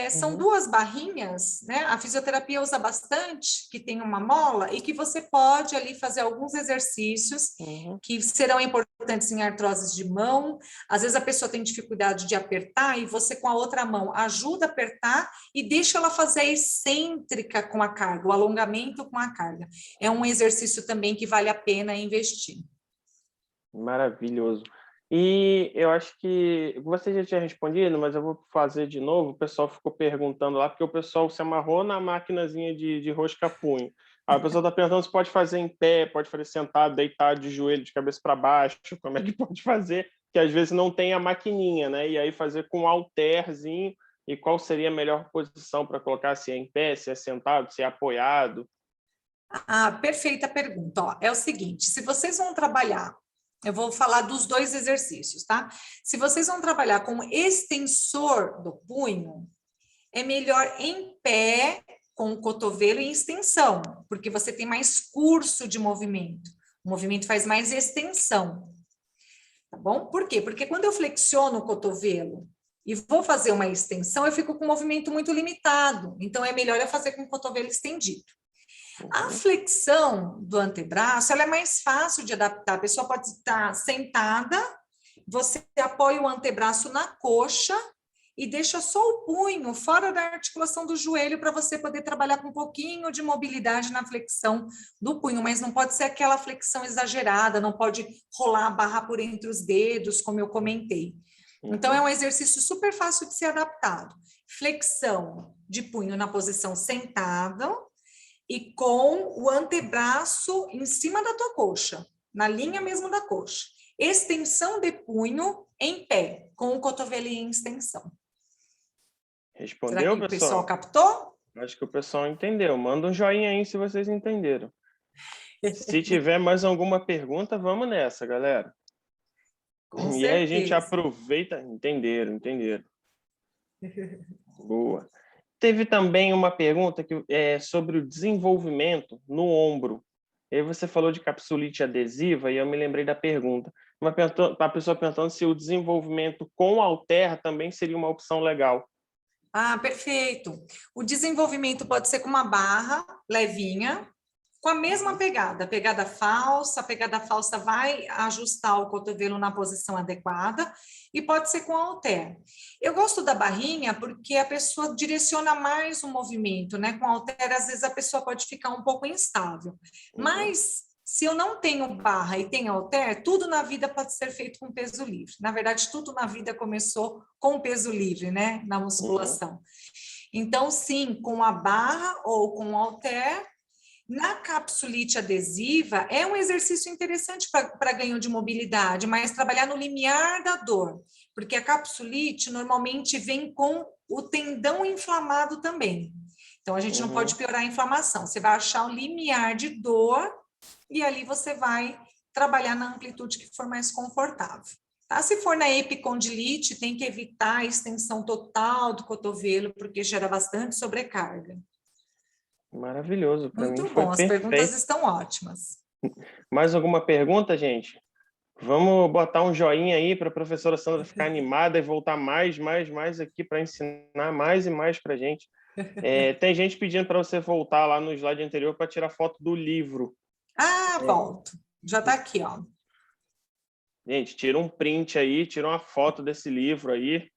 São duas barrinhas, né? A fisioterapia usa bastante, que tem uma mola, e que você pode ali fazer alguns exercícios que serão importantes em artroses de mão. Às vezes a pessoa tem dificuldade de apertar e você com a outra mão ajuda a apertar e deixa ela fazer a excêntrica com a carga, o alongamento com a carga. É um exercício também que vale a pena investir. Maravilhoso. E eu acho que você já tinha respondido, mas eu vou fazer de novo. O pessoal ficou perguntando lá, porque o pessoal se amarrou na maquinazinha de rosca-punho. Aí o pessoal está perguntando se pode fazer em pé, pode fazer sentado, deitado, de joelho, de cabeça para baixo, como é que pode fazer, que às vezes não tem a maquininha, né? E aí fazer com um halterzinho, e qual seria a melhor posição para colocar, se é em pé, se é sentado, se é apoiado? Ah, perfeita pergunta. Ó, é o seguinte, se vocês vão trabalhar, eu vou falar dos dois exercícios, tá? Se vocês vão trabalhar com extensor do punho, é melhor em pé, com o cotovelo em extensão, porque você tem mais curso de movimento. O movimento faz mais extensão, tá bom? Por quê? Porque quando eu flexiono o cotovelo e vou fazer uma extensão, eu fico com um movimento muito limitado. Então, é melhor eu fazer com o cotovelo estendido. A flexão do antebraço, ela é mais fácil de adaptar. A pessoa pode estar sentada, você apoia o antebraço na coxa e deixa só o punho fora da articulação do joelho para você poder trabalhar com um pouquinho de mobilidade na flexão do punho, mas não pode ser aquela flexão exagerada, não pode rolar a barra por entre os dedos, como eu comentei. Então, é um exercício super fácil de ser adaptado. Flexão de punho na posição sentada, e com o antebraço em cima da tua coxa, na linha mesmo da coxa. Extensão de punho em pé, com o cotovelo em extensão. Respondeu, Será que o pessoal captou? Acho que o pessoal entendeu. Manda um joinha aí se vocês entenderam. Se tiver mais alguma pergunta, vamos nessa, galera. Com E aí a gente certeza. aproveita... Entenderam. Boa. Teve também uma pergunta que é sobre o desenvolvimento no ombro. Aí você falou de capsulite adesiva e eu me lembrei da pergunta. A pessoa perguntando se o desenvolvimento com halter também seria uma opção legal. Ah, perfeito. O desenvolvimento pode ser com uma barra levinha, com a mesma pegada, a pegada falsa vai ajustar o cotovelo na posição adequada e pode ser com halter. Eu gosto da barrinha porque a pessoa direciona mais o movimento, né? Com halter, às vezes a pessoa pode ficar um pouco instável. Mas se eu não tenho barra e tenho halter, tudo na vida pode ser feito com peso livre. Na verdade, tudo na vida começou com peso livre, né? Na musculação. Então, sim, com a barra ou com o halter. Na capsulite adesiva, é um exercício interessante para ganho de mobilidade, mas trabalhar no limiar da dor, porque a capsulite normalmente vem com o tendão inflamado também. Então, a gente não pode piorar a inflamação. Você vai achar o limiar de dor e ali você vai trabalhar na amplitude que for mais confortável. Tá? Se for na epicondilite, tem que evitar a extensão total do cotovelo, porque gera bastante sobrecarga. Maravilhoso, para mim Muito foi bom, as perguntas perfeito. estão ótimas. Mais alguma pergunta, gente? Vamos botar um joinha aí para a professora Sandra ficar animada e voltar mais aqui para ensinar mais e mais para a gente. Tem gente pedindo para você voltar lá no slide anterior para tirar foto do livro. Volto. Já está aqui, ó. Gente, tira um print aí, tira uma foto desse livro aí,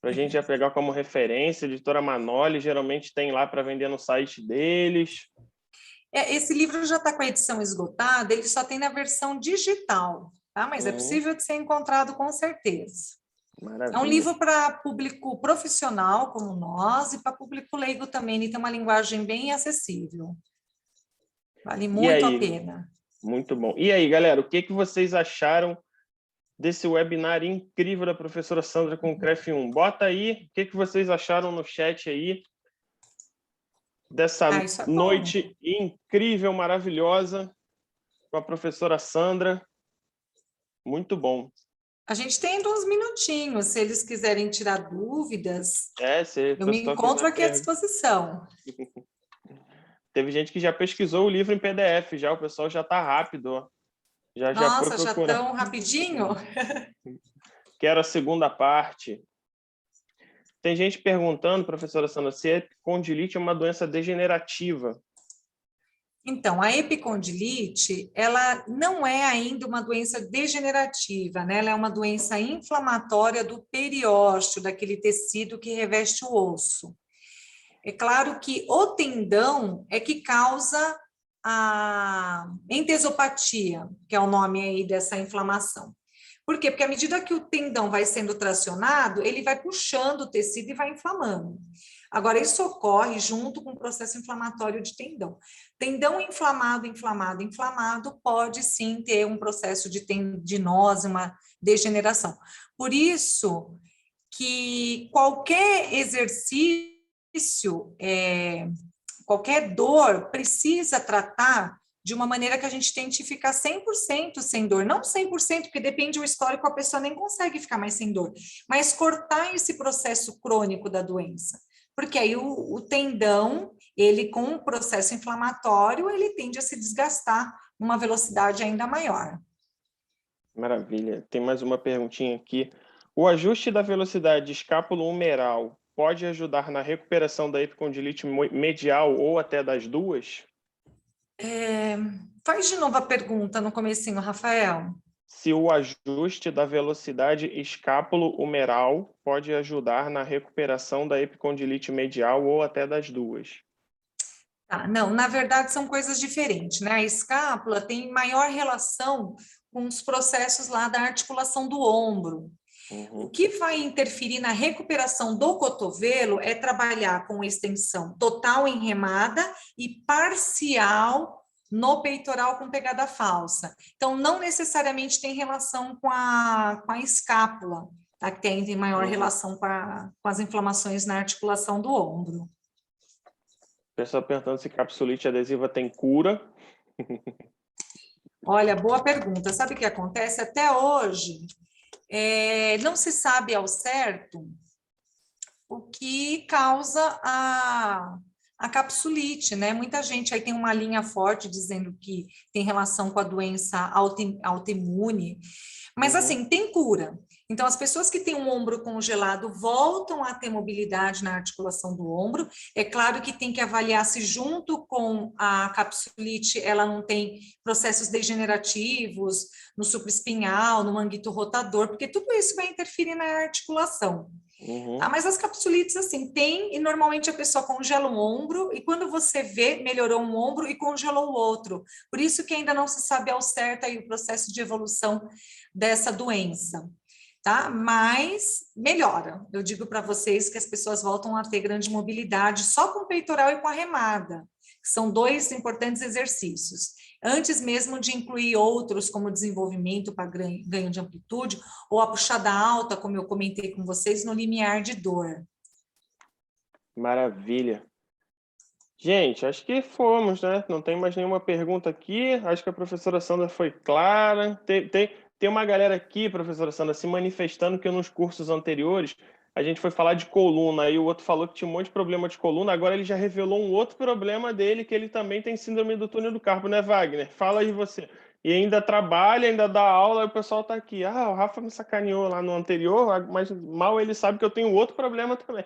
para a gente já pegar como referência. Editora Manoli geralmente tem lá para vender no site deles. Esse livro já está com a edição esgotada, ele só tem na versão digital, tá? Mas é possível de ser encontrado com certeza. Maravilha. É um livro para público profissional como nós e para público leigo também, ele tem uma linguagem bem acessível. Vale muito a pena. Muito bom. E aí, galera, o que vocês acharam desse webinar incrível da professora Sandra com o CREF 1? Bota aí, o que vocês acharam no chat aí dessa noite incrível, maravilhosa com a professora Sandra. Muito bom. A gente tem ainda uns minutinhos, se eles quiserem tirar dúvidas, eu me encontro aqui à disposição. Teve gente que já pesquisou o livro em PDF, já o pessoal já está rápido, ó. Nossa, já tão rapidinho? Quero a segunda parte. Tem gente perguntando, professora Sandra, se a epicondilite é uma doença degenerativa. Então, a epicondilite, ela não é ainda uma doença degenerativa, né? Ela é uma doença inflamatória do periósteo, daquele tecido que reveste o osso. É claro que o tendão é que causa a entesopatia, que é o nome aí dessa inflamação. Por quê? Porque à medida que o tendão vai sendo tracionado, ele vai puxando o tecido e vai inflamando. Agora, isso ocorre junto com o processo inflamatório de tendão. Tendão inflamado, pode sim ter um processo de tendinose, uma degeneração. Por isso que qualquer exercício, qualquer dor, precisa tratar de uma maneira que a gente tente ficar 100% sem dor. Não 100%, porque depende do histórico, a pessoa nem consegue ficar mais sem dor. Mas cortar esse processo crônico da doença. Porque aí o tendão, ele com o processo inflamatório, ele tende a se desgastar numa velocidade ainda maior. Maravilha. Tem mais uma perguntinha aqui. O ajuste da velocidade escápulo-humeral pode ajudar na recuperação da epicondilite medial ou até das duas? Faz de novo a pergunta no comecinho, Rafael. Se o ajuste da velocidade escápulo-humeral pode ajudar na recuperação da epicondilite medial ou até das duas. Não, na verdade são coisas diferentes, né? A escápula tem maior relação com os processos lá da articulação do ombro. O que vai interferir na recuperação do cotovelo é trabalhar com extensão total em remada e parcial no peitoral com pegada falsa. Então, não necessariamente tem relação com a escápula, tá? Que tem maior relação com as inflamações na articulação do ombro. Pessoal perguntando se capsulite adesiva tem cura. Olha, boa pergunta. Sabe o que acontece? Até hoje, não se sabe ao certo o que causa a capsulite, né? Muita gente aí tem uma linha forte dizendo que tem relação com a doença autoimune, mas assim, tem cura. Então, as pessoas que têm um ombro congelado voltam a ter mobilidade na articulação do ombro. É claro que tem que avaliar se junto com a capsulite ela não tem processos degenerativos no supraespinhal, no manguito rotador, porque tudo isso vai interferir na articulação. Mas as capsulites, assim, tem, e normalmente a pessoa congela um ombro, e quando você vê, melhorou um ombro e congelou o outro. Por isso que ainda não se sabe ao certo aí o processo de evolução dessa doença. Tá? Mas melhora. Eu digo para vocês que as pessoas voltam a ter grande mobilidade só com o peitoral e com a remada, que são dois importantes exercícios. Antes mesmo de incluir outros, como desenvolvimento para ganho de amplitude, ou a puxada alta, como eu comentei com vocês, no limiar de dor. Maravilha. Gente, acho que fomos, né? Não tem mais nenhuma pergunta aqui. Acho que a professora Sandra foi clara. Tem uma galera aqui, professora Sandra, se manifestando que nos cursos anteriores a gente foi falar de coluna, aí o outro falou que tinha um monte de problema de coluna, agora ele já revelou um outro problema dele, que ele também tem síndrome do túnel do carpo, né, Wagner? Fala aí você. e ainda trabalha, ainda dá aula, e o pessoal tá aqui. O Rafa me sacaneou lá no anterior, mas mal ele sabe que eu tenho outro problema também.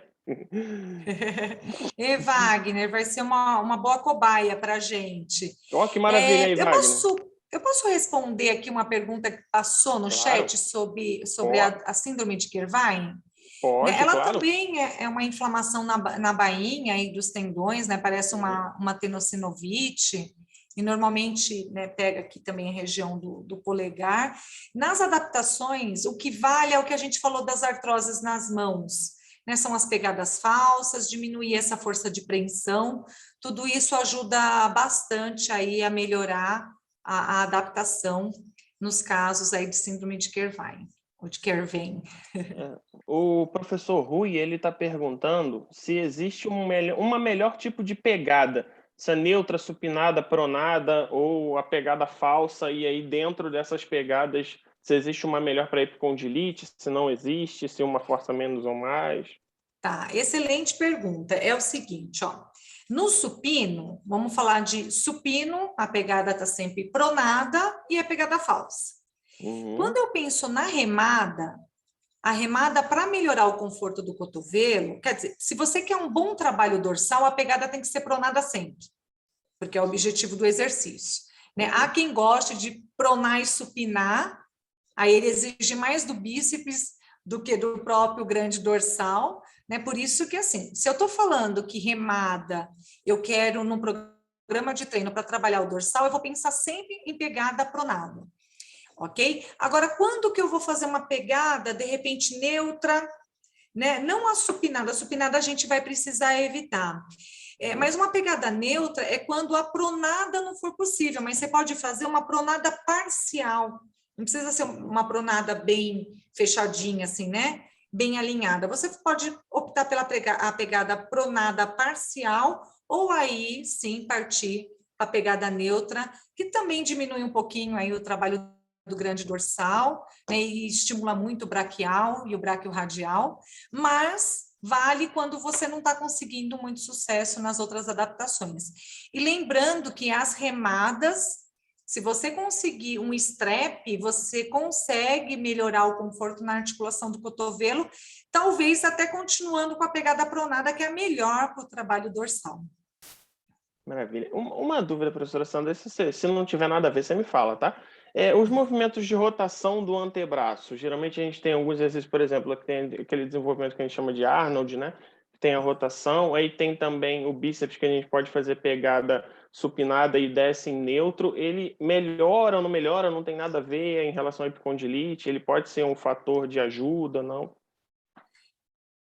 E Wagner, vai ser uma boa cobaia para a gente. Ó, que maravilha aí, Eu Wagner. posso responder aqui uma pergunta que passou no Claro, chat sobre pode, a síndrome de Kervine? Né? pode, Ela claro. também é uma inflamação na bainha aí dos tendões, né? Parece Uhum. uma tenossinovite, e normalmente, né, pega aqui também a região do polegar. Nas adaptações, o que vale é o que a gente falou das artroses nas mãos, né? São as pegadas falsas, diminuir essa força de preensão, tudo isso ajuda bastante aí a melhorar a adaptação nos casos aí de síndrome de Kervine, ou de Kervin. É. O professor Rui, ele está perguntando se existe uma melhor tipo de pegada, se é neutra, supinada, pronada ou a pegada falsa, e aí dentro dessas pegadas, se existe uma melhor para epicondilite, se não existe, se uma força menos ou mais. Tá, excelente pergunta. É o seguinte, ó. No supino, vamos falar de supino, a pegada está sempre pronada e a pegada falsa. Uhum. Quando eu penso na remada, a remada para melhorar o conforto do cotovelo, quer dizer, se você quer um bom trabalho dorsal, a pegada tem que ser pronada sempre, porque é o objetivo do exercício. Né? Há Uhum. quem goste de pronar e supinar, aí ele exige mais do bíceps do que do próprio grande dorsal, né? Por isso que, assim, se eu estou falando que remada, eu quero num programa de treino para trabalhar o dorsal, eu vou pensar sempre em pegada pronada, ok? Agora, quando que eu vou fazer uma pegada, de repente, neutra, né? Não a supinada a gente vai precisar evitar. Mas uma pegada neutra é quando a pronada não for possível, mas você pode fazer uma pronada parcial. Não precisa ser uma pronada bem fechadinha, assim, né? Bem alinhada. Você pode optar pela a pegada pronada parcial, ou aí sim partir para a pegada neutra, que também diminui um pouquinho aí o trabalho do grande dorsal, né, e estimula muito o braquial e o braquiorradial, mas vale quando você não está conseguindo muito sucesso nas outras adaptações. E lembrando que as remadas, se você conseguir um strap, você consegue melhorar o conforto na articulação do cotovelo, talvez até continuando com a pegada pronada, que é a melhor para o trabalho dorsal. Maravilha. Uma dúvida, professora Sandra, se não tiver nada a ver, você me fala, tá? Os movimentos de rotação do antebraço. Geralmente a gente tem alguns exercícios, por exemplo, que tem aquele desenvolvimento que a gente chama de Arnold, né? Tem a rotação, aí tem também o bíceps que a gente pode fazer pegada supinada e desce em neutro. Ele melhora ou não melhora, não tem nada a ver em relação à epicondilite, ele pode ser um fator de ajuda, não?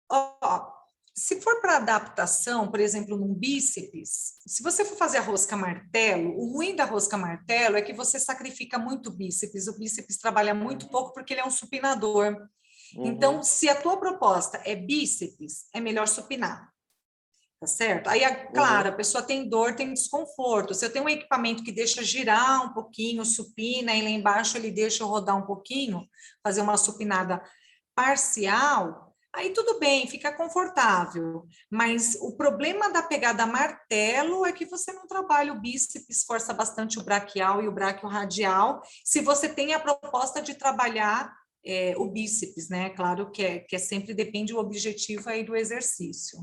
Ó, se for para adaptação, por exemplo, num bíceps, se você for fazer a rosca martelo, o ruim da rosca martelo é que você sacrifica muito o bíceps trabalha muito pouco porque ele é um supinador. Uhum, Então, se a tua proposta é bíceps, é melhor supinar, tá certo? Aí, claro, uhum. a pessoa tem dor, tem desconforto. Se eu tenho um equipamento que deixa girar um pouquinho, supina, e lá embaixo ele deixa eu rodar um pouquinho, fazer uma supinada parcial, aí tudo bem, fica confortável. Mas o problema da pegada martelo é que você não trabalha o bíceps, força bastante o braquial e o braquiorradial, se você tem a proposta de trabalhar o bíceps, né? Claro que sempre depende do objetivo aí do exercício.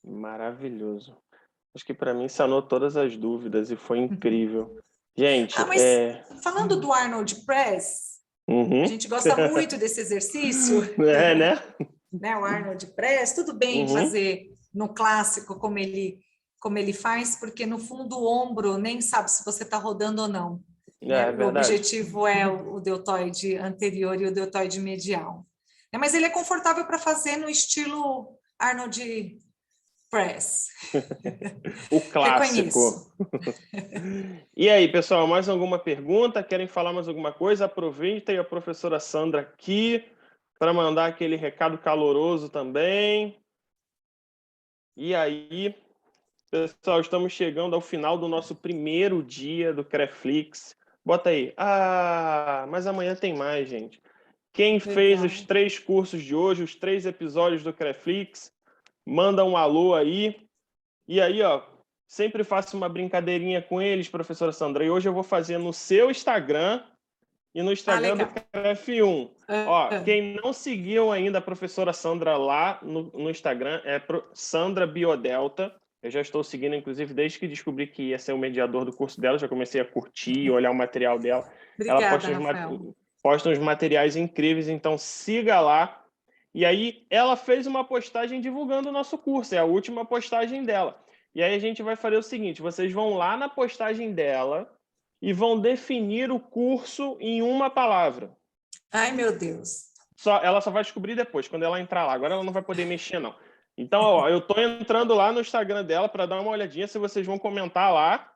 Maravilhoso. Acho que para mim sanou todas as dúvidas e foi incrível. Gente, Mas falando do Arnold Press, a Uhum. gente gosta muito desse exercício, É, né? né? O Arnold Press, tudo bem Uhum. fazer no clássico como ele faz, porque no fundo o ombro nem sabe se você está rodando ou não. Né? É O verdade. objetivo é o deltoide anterior e o deltoide medial. Mas ele é confortável para fazer no estilo Arnold Press. O clássico. Reconheço. E aí, pessoal, mais alguma pergunta? Querem falar mais alguma coisa? Aproveitem a professora Sandra aqui para mandar aquele recado caloroso também. E aí, pessoal, estamos chegando ao final do nosso primeiro dia do Creflix. Bota aí. Mas amanhã tem mais, gente. Quem fez os Verdade. 3 cursos de hoje, os 3 episódios do Creflix, manda um alô aí. E aí, ó, sempre faço uma brincadeirinha com eles, professora Sandra, e hoje eu vou fazer no seu Instagram e no Instagram do CREF1. Ó, quem não seguiu ainda a professora Sandra lá no Instagram é Sandra Biodelta. Eu já estou seguindo, inclusive, desde que descobri que ia ser o mediador do curso dela, já comecei a curtir, olhar o material dela. Obrigada, ela posta uns materiais incríveis, então siga lá. E aí, ela fez uma postagem divulgando o nosso curso, é a última postagem dela. E aí a gente vai fazer o seguinte, vocês vão lá na postagem dela e vão definir o curso em uma palavra. Ai, meu Deus. Ela só vai descobrir depois, quando ela entrar lá. Agora ela não vai poder mexer, não. Então, ó, eu estou entrando lá no Instagram dela para dar uma olhadinha se vocês vão comentar lá.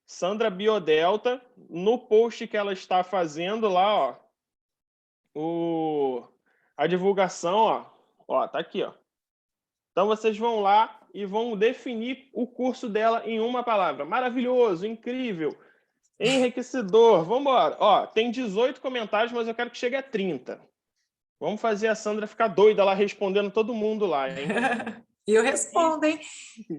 Sandra Biodelta, no post que ela está fazendo lá, ó, a divulgação, ó, tá aqui, ó. Então, vocês vão lá e vão definir o curso dela em uma palavra. Maravilhoso, incrível, enriquecedor. Vamos embora. Ó, tem 18 comentários, mas eu quero que chegue a 30. Vamos fazer a Sandra ficar doida lá respondendo todo mundo lá, hein? E eu respondo, hein?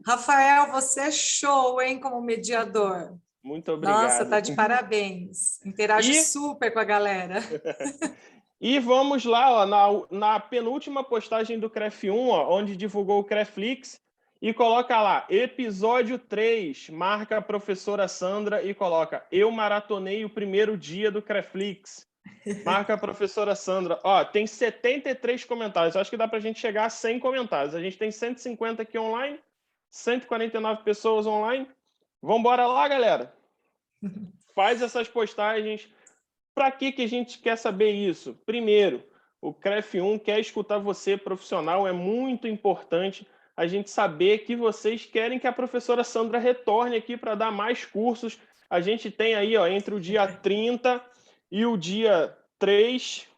Rafael, você é show, hein, como mediador. Muito obrigado. Nossa, tá de parabéns. Interage super com a galera. E vamos lá, ó, na penúltima postagem do CREF1, ó, onde divulgou o CREFlix, e coloca lá, episódio 3, marca a professora Sandra e coloca, eu maratonei o primeiro dia do CREFlix. Marca a professora Sandra. Ó, tem 73 comentários. Acho que dá para a gente chegar a 100 comentários. A gente tem 150 aqui online, 149 pessoas online. Vamos embora lá, galera. Faz essas postagens. Para que a gente quer saber isso? Primeiro, o CREF1 quer escutar você, profissional. É muito importante a gente saber que vocês querem que a professora Sandra retorne aqui para dar mais cursos. A gente tem aí, ó, entre o dia 30 e o dia 3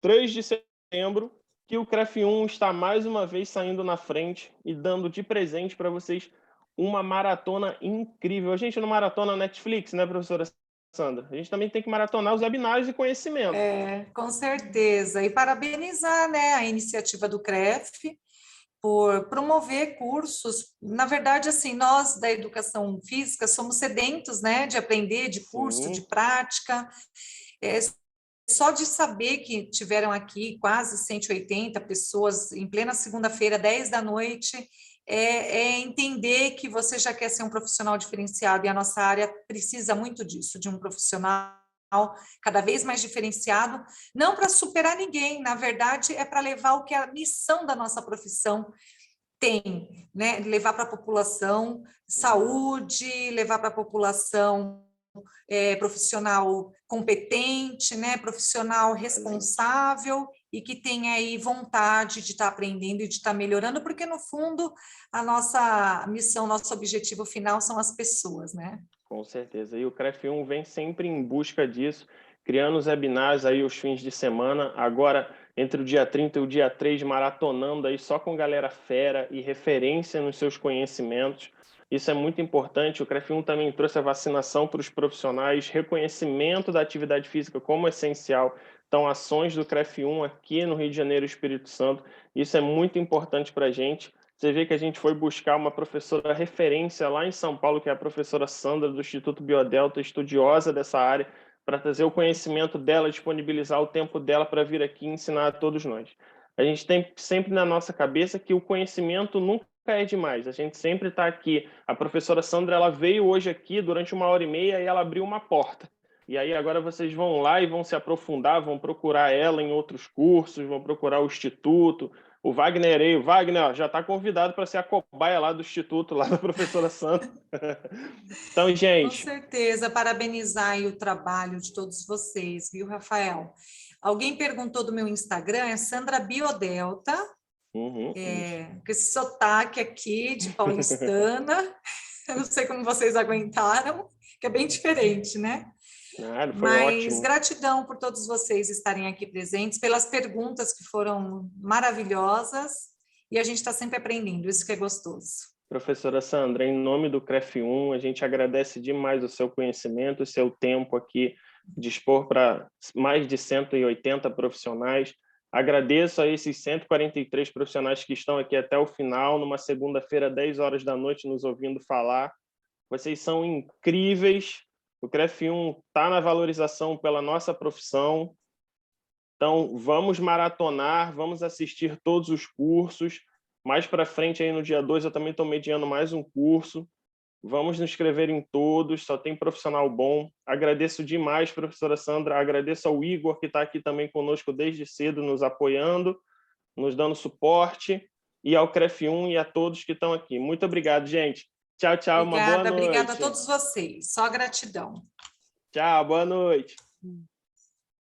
de setembro, que o CREF1 está mais uma vez saindo na frente e dando de presente para vocês uma maratona incrível. A gente não maratona Netflix, né, professora Sandra? A gente também tem que maratonar os webinários de conhecimento. Com certeza. E parabenizar, né, a iniciativa do CREF por promover cursos. Na verdade, assim, nós da educação física somos sedentos, né, de aprender, de curso, Sim. de prática. Só de saber que tiveram aqui quase 180 pessoas em plena segunda-feira, 10 da noite, entender que você já quer ser um profissional diferenciado e a nossa área precisa muito disso, de um profissional cada vez mais diferenciado, não para superar ninguém, na verdade, é para levar o que a missão da nossa profissão tem, né? Levar para a população saúde, levar para a população profissional competente, né? Profissional responsável e que tenha aí vontade de estar aprendendo e de estar melhorando, porque no fundo a nossa missão, nosso objetivo final são as pessoas, né? Com certeza. E o CREF1 vem sempre em busca disso, criando os webinários aí os fins de semana. Agora, entre o dia 30 e o dia 3, maratonando aí só com galera fera e referência nos seus conhecimentos. Isso é muito importante. O CREF1 também trouxe a vacinação para os profissionais, reconhecimento da atividade física como essencial. Então, ações do CREF1 aqui no Rio de Janeiro e Espírito Santo. Isso é muito importante para a gente. Você vê que a gente foi buscar uma professora referência lá em São Paulo, que é a professora Sandra, do Instituto Biodelta, estudiosa dessa área, para trazer o conhecimento dela, disponibilizar o tempo dela para vir aqui ensinar a todos nós. A gente tem sempre na nossa cabeça que o conhecimento nunca é demais. A gente sempre está aqui. A professora Sandra, ela veio hoje aqui durante 1h30 e ela abriu uma porta. E aí agora vocês vão lá e vão se aprofundar, vão procurar ela em outros cursos, vão procurar o Instituto. O Wagner aí, o Wagner, ó, já está convidado para ser a cobaia lá do Instituto, lá da professora Sandra. Então, gente... Com certeza, parabenizar aí o trabalho de todos vocês, viu, Rafael? Alguém perguntou do meu Instagram, é Sandra Biodelta, com esse sotaque aqui de paulistana, eu não sei como vocês aguentaram, que é bem diferente, né? Claro, foi Mas ótimo. Gratidão por todos vocês estarem aqui presentes, pelas perguntas que foram maravilhosas, e a gente está sempre aprendendo, isso que é gostoso. Professora Sandra, em nome do CREF1, a gente agradece demais o seu conhecimento, o seu tempo aqui, dispor para mais de 180 profissionais. Agradeço a esses 143 profissionais que estão aqui até o final, numa segunda-feira, 10 horas da noite, nos ouvindo falar. Vocês são incríveis. O CREF1 está na valorização pela nossa profissão. Então, vamos maratonar, vamos assistir todos os cursos. Mais para frente, aí no dia 2, eu também estou mediando mais um curso. Vamos nos inscrever em todos, só tem profissional bom. Agradeço demais, professora Sandra, agradeço ao Igor, que está aqui também conosco desde cedo, nos apoiando, nos dando suporte, e ao CREF1 e a todos que estão aqui. Muito obrigado, gente. Tchau, tchau, uma boa noite. Obrigada a todos vocês. Só gratidão. Tchau, boa noite.